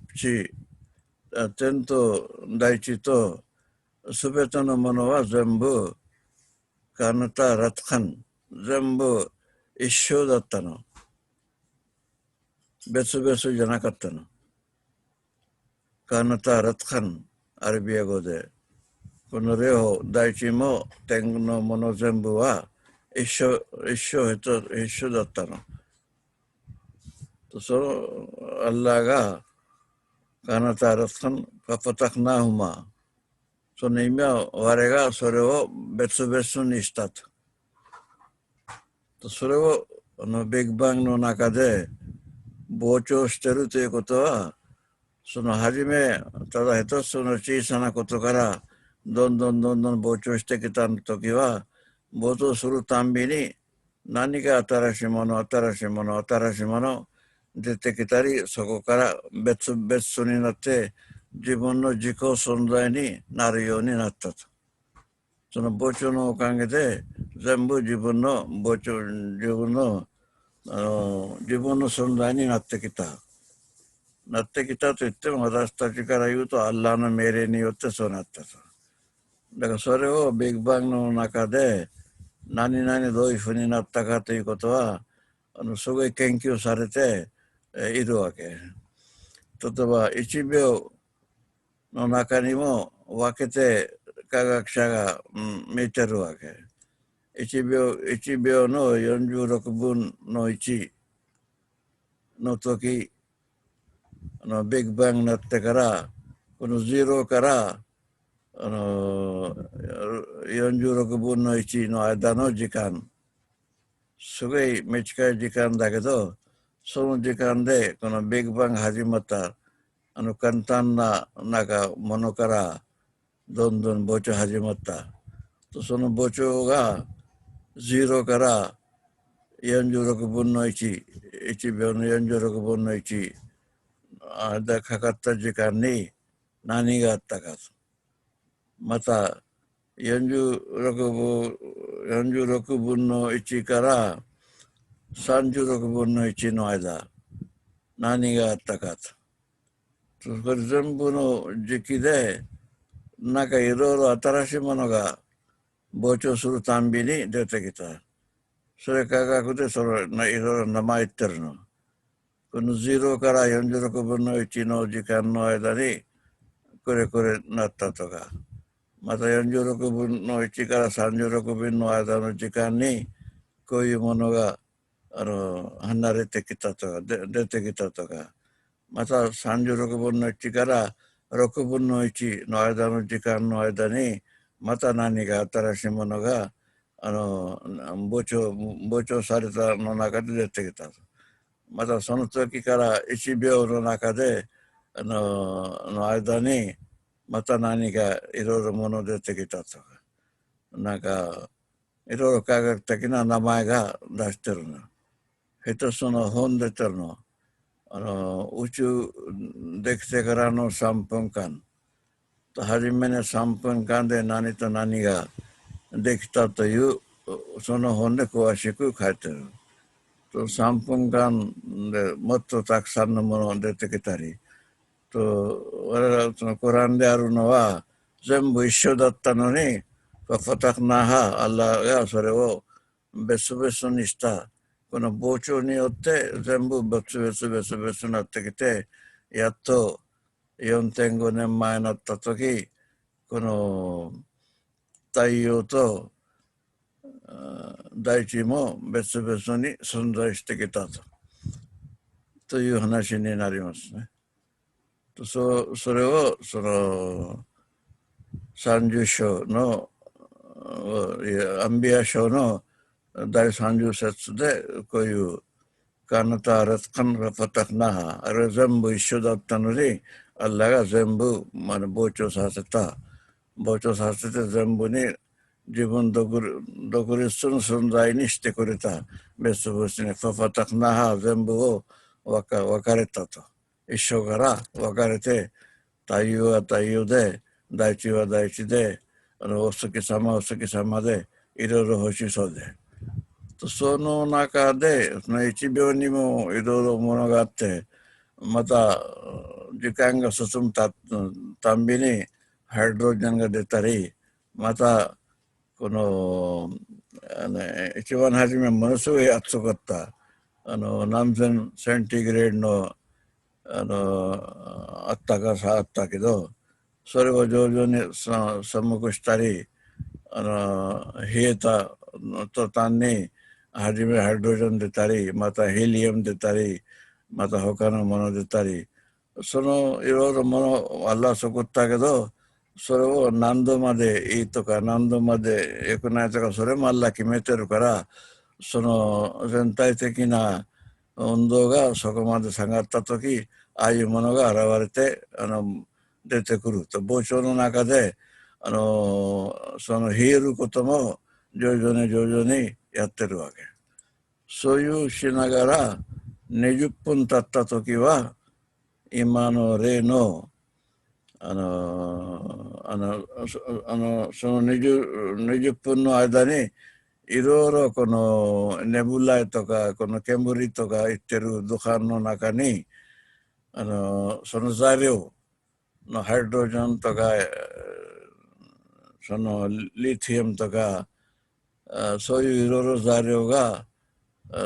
大地とすべてのものは全部カナタラトカン、全部一緒だったの。別々じゃなかったの。カナタラトカン、アラビア語で。この両方、大地も天のもの全部は一緒だったの。そのアッラーがカナタラトカン、ファファタクナウマ。その意味は我がそれを別々にしたと。それをビッグバンの中で膨張しているということは、その初めただ一つの小さなことからどんどん膨張してきた時は、膨張するたんびに何か新しいもの出てきたり、そこから別々になって自分の自己存在になるようになったと。その膨張のおかげで全部自分の存在になってきたと言っても、私たちから言うとアッラーの命令によってそうなったと。だからそれをビッグバンの中で何々どういうふうになったかということはすごい研究されているわけ。例えば1秒の中にも分けて科学者が見てるわけ。1秒の46分の1の時、ビッグバンになってから、この0から46分の1の間の時間、すごい短い時間だけど、その時間でこのビッグバンが始まった簡単なものからどんどん膨張始まった。その膨張が0から46分の1、1秒の46分の1でかかった時間に何があったか。また46分の1から36分の1の間何があったかと。これ全部の時期でいろいろ新しいものが膨張するたんびに出てきた。それ科学でいろいろ名前言ってるの。この0から46分の1の時間の間にこれこれなったとか、また46分の1から36分の間の時間にこういうものが離れてきたとか出てきたとか、また36分の1から6分の1の間の時間の間にまた何か新しいものが膨張されたの中で出てきた。またその時から1秒の中での間にまた何かいろいろもの出てきたとか、いろいろ科学的な名前が出してるの。一つの本出てるの。宇宙できてからの3分間、初めに3分間で何と何ができたというその本で詳しく書いてる。3分間でもっとたくさんのものが出てきたり我々そのコランであるのは全部一緒だったのにファタクナハアッラーがそれを別々にしたこの膨張によって全部別々になってきて、やっと 4.5 年前になった時この太陽と大地も別々に存在してきたという話になりますね。それをその30章のアンビア書の第30節でこういうカナタアラツカンラファタクナハ、あれは全部一緒だったのにアッラが全部膨張させた。膨張させて全部に自分独立の存在にしてくれた。別々にファファタクナハ全部を分かれたと。一緒から分かれて太陽は太陽で大地は大地でお月様はお月様でいろいろ欲しそうで、その中でその1秒にもいろいろものがあって、また時間が進むたんびにハイドロジェンが出たり、またこの一番初めものすごい暑かった何千センティグレードのあったかさあったけど、それを徐々に寒くしたり冷えた途端に初めハイドロジェン出たり、またヘリウム出たり、また他のもの出たり、そのいろいろものをアッラー作ったけど、それを何度までいいとか何度まで良くないとかそれもアッラー決めてるから、その全体的な運動がそこまで下がった時、ああいうものが現れて出てくると。膨張の中でその冷えることも徐々にやってるわけ。そういうしながら20分経った時は今の例のその20分の間にいろいろこのネブライとかこの煙とか言ってる土管の中にその材料のハイドロジェンとかそのリチウムとかそういういろいろ材料が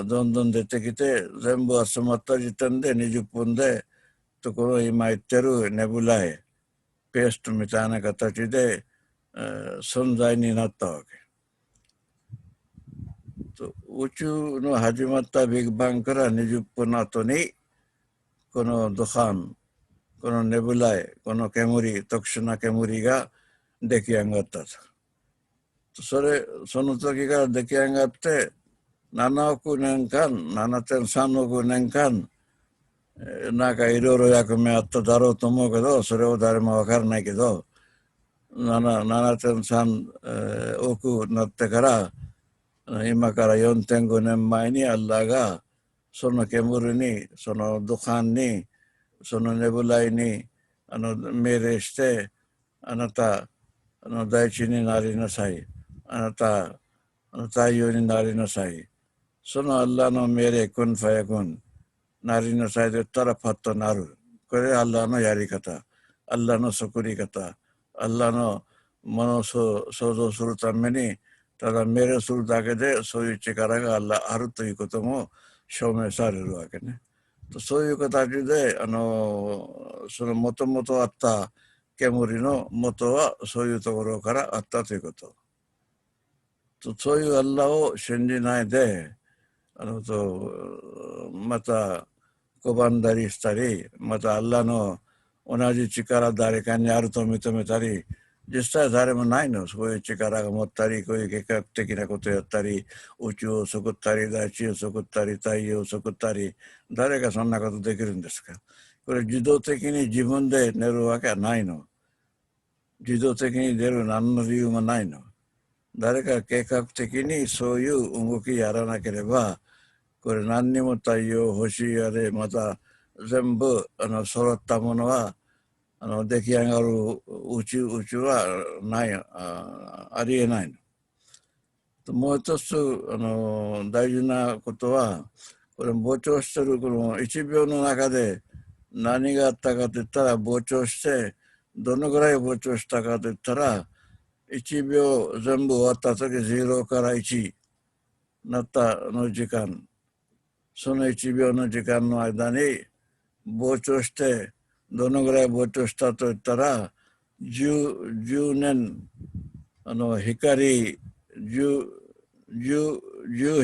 どんどん出てきて全部集まった時点で20分でところ今言ってるネブライペーストみたいな形で存在になったわけ。宇宙の始まったビッグバンから20分後にこのドハン、このネブライ、この煙、特殊な煙が出来上がったと。その時から出来上がって7億年間、7.3億年間なんかいろいろ役目あっただろうと思うけど、それを誰もわからないけど、7.3億になってから、今から4.5年前にアッラーがその煙に、そのドカンに、そのネブライに命令して、あなた大地になりなさい、あなた太陽になりなさい、そのアッラーの命令、クンファヤクン、なりなさいと言ったらパッとなる。これはアッラーのやり方、アッラーの作り方、アッラーのものを想像するために、ただ命令するだけでそういう力があるということも証明されるわけね。そういう形で、そのもともとあった煙の元はそういうところからあったということ。そういうアッラーを信じないで、また拒んだりしたり、またアッラーの同じ力誰かにあると認めたり、実際誰もないの。そういう力が持ったり、こういう計画的なことをやったり、宇宙を救ったり、大地を救ったり、太陽を救ったり、誰がそんなことできるんですか。これ自動的に自分で寝るわけはないの。自動的に出る何の理由もないの。誰か計画的にそういう動きやらなければ、これ何にも太陽星やでまた全部揃ったものは出来上がる宇宙はない、ありえないの。もう一つ大事なことは、これ膨張してるこの1秒の中で何があったかといったら、膨張してどのぐらい膨張したかといったら、1秒全部終わった時0から1なったの時間、その1秒の時間の間に膨張して、どのぐらい膨張したと言ったら、10年、光、10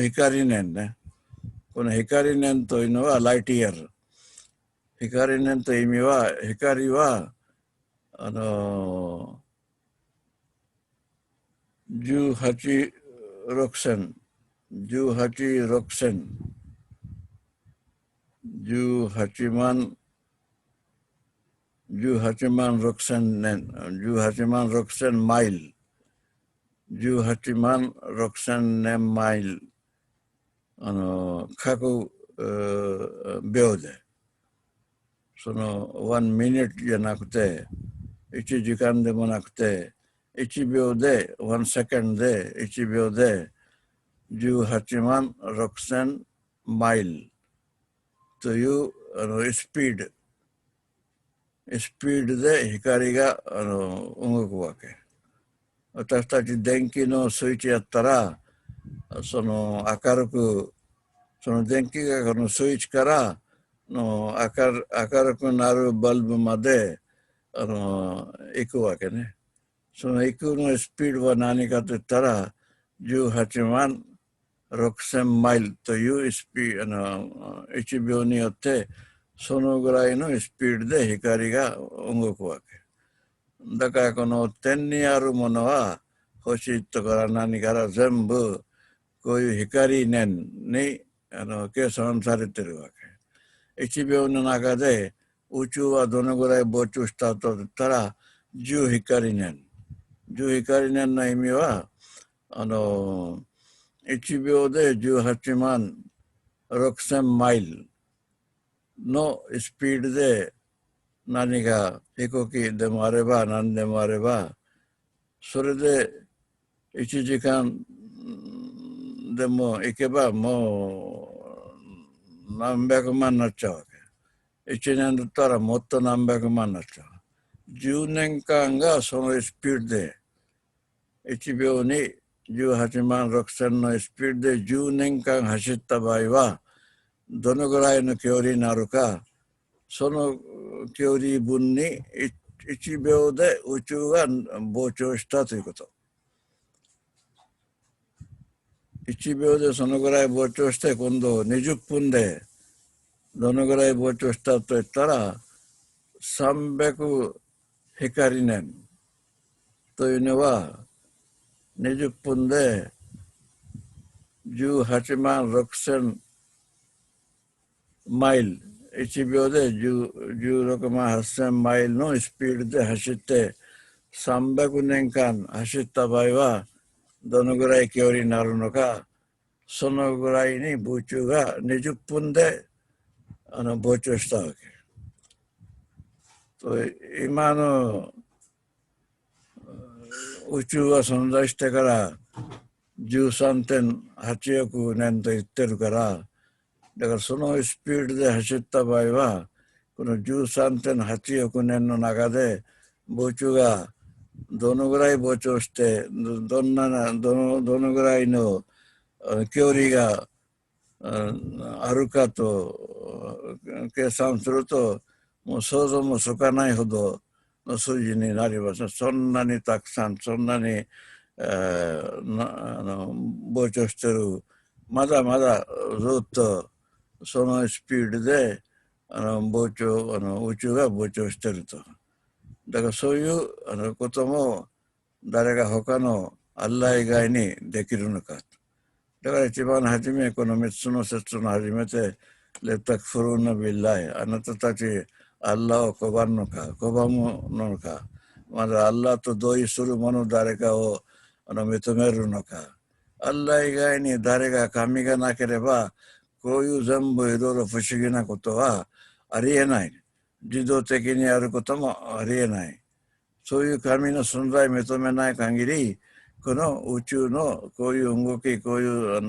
光年ね。この光年というのはライトイヤー。光年という意味は、光は、18、6千、18、6千、18万、18万6千年、18万6千マイル、18万6千年マイル、各秒で、その1ミニットじゃなくて、1時間でもなくて、1秒で、1セカンドで、1秒で、18万6千マイルというスピードで光が動くわけ。私たち電気のスイッチやったら、その明るく、その電気がこのスイッチからの明るくなるバルブまで行くわけね。その行くのスピードは何かと言ったら、18万6千マイルというスピード、1秒によって、そのぐらいのスピードで光が動くわけ。だからこの点にあるものは、星とから何から全部、こういう光年に計算されてるわけ。1秒の中で宇宙はどのぐらい膨張したと言ったら、10光年。10光年の意味は、1秒で18万6千マイルのスピードで何が飛行機でもあれば何でもあれば、それで1時間でも行けばもう何百万になっちゃうわけ。1年だったらもっと何百万になっちゃう。10年間がそのスピードで、1秒に18万6千のスピードで10年間走った場合は、どのぐらいの距離になるか、その距離分に1秒で宇宙が膨張したということ。1秒でそのぐらい膨張して、今度20分でどのぐらい膨張したと言ったら、300光年というのは、20分で18万6千マイル、1秒で16万8000マイルのスピードで走って300年間走った場合はどのぐらい距離になるのか、そのぐらいに宇宙が20分で膨張したわけ。と今の宇宙は存在してから13.8億年と言ってるから、だからそのスピードで走った場合は、この13.8億年の中で宇宙がどのぐらい膨張して、どのぐらいの距離があるかと計算すると、もう想像もつかないほどの数字になります。そんなにたくさん、そんなに、膨張してる。まだまだずっとそのスピードで宇宙が膨張してると。だからそういうことも誰が他のアッラー以外にできるのか。だから一番初めこの3つの説の初めてレタクフルーナビッライ、あなたたちアッラーを拒むのか拒むのか、まだアッラーと同意する者誰かを認めるのか。アッラー以外に誰が神がなければこういう全部いろいろ不思議なことはありえない。自動的にやることもありえない。そういう神の存在を認めない限り、この宇宙のこういう動き、こういう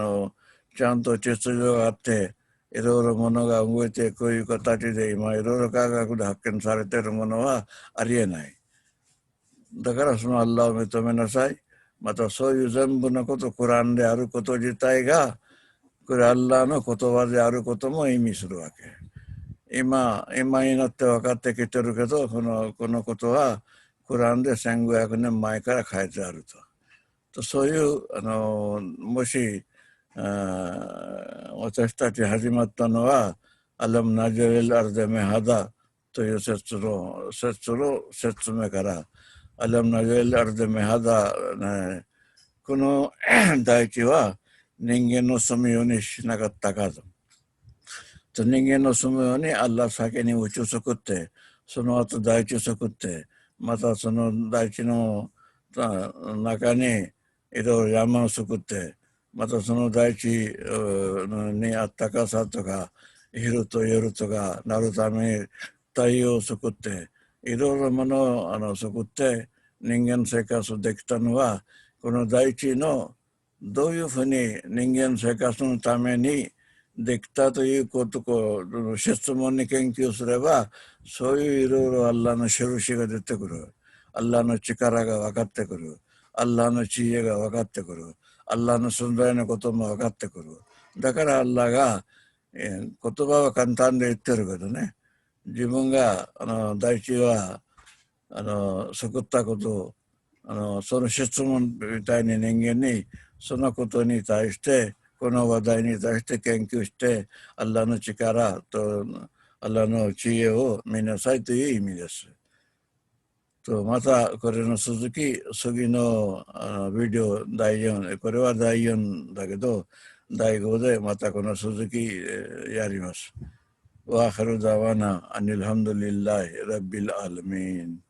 ちゃんと秩序があって、いろいろものが動いて、こういう形で今いろいろ科学で発見されているものはありえない。だからそのアッラーを認めなさい。またそういう全部のこと、クランであること自体が、これアッラーの言葉であることも意味するわけ。今になって分かってきてるけど、このことはクランで1500年前から書いてあると。そういうもし私たち始まったのはアラムナジェル・アルデメハダという説の説明からアラムナジェル・アルデメハダ、ね、この大地は人間の住むようにしなかったかと。人間の住むようにアッラ先に宇宙作って、その後大地作って、またその大地の中にいろいろ山を作って、またその大地にあったかさとか、昼と夜とかなるために太陽を作って、いろいろものを作って人間生活できたのは、この大地のどういうふうに人間生活のためにできたということを質問に研究すれば、そういういろいろアッラーの印が出てくる。アッラーの力が分かってくる。アッラーの知恵が分かってくる。アッラーの存在のことも分かってくる。だからアッラーが、言葉は簡単で言ってるけどね、自分が大地は作ったことをその質問みたいに人間にそのことに対してこの話題に対して研究してアッラーの力とアッラーの知恵を見なさいという意味です。とまたこれの続き次のビデオ第4、これは第4だけど第5でまたこの続きやります。わあ、アヒルダワナアニルハムドリッラヒラッビルアルミン。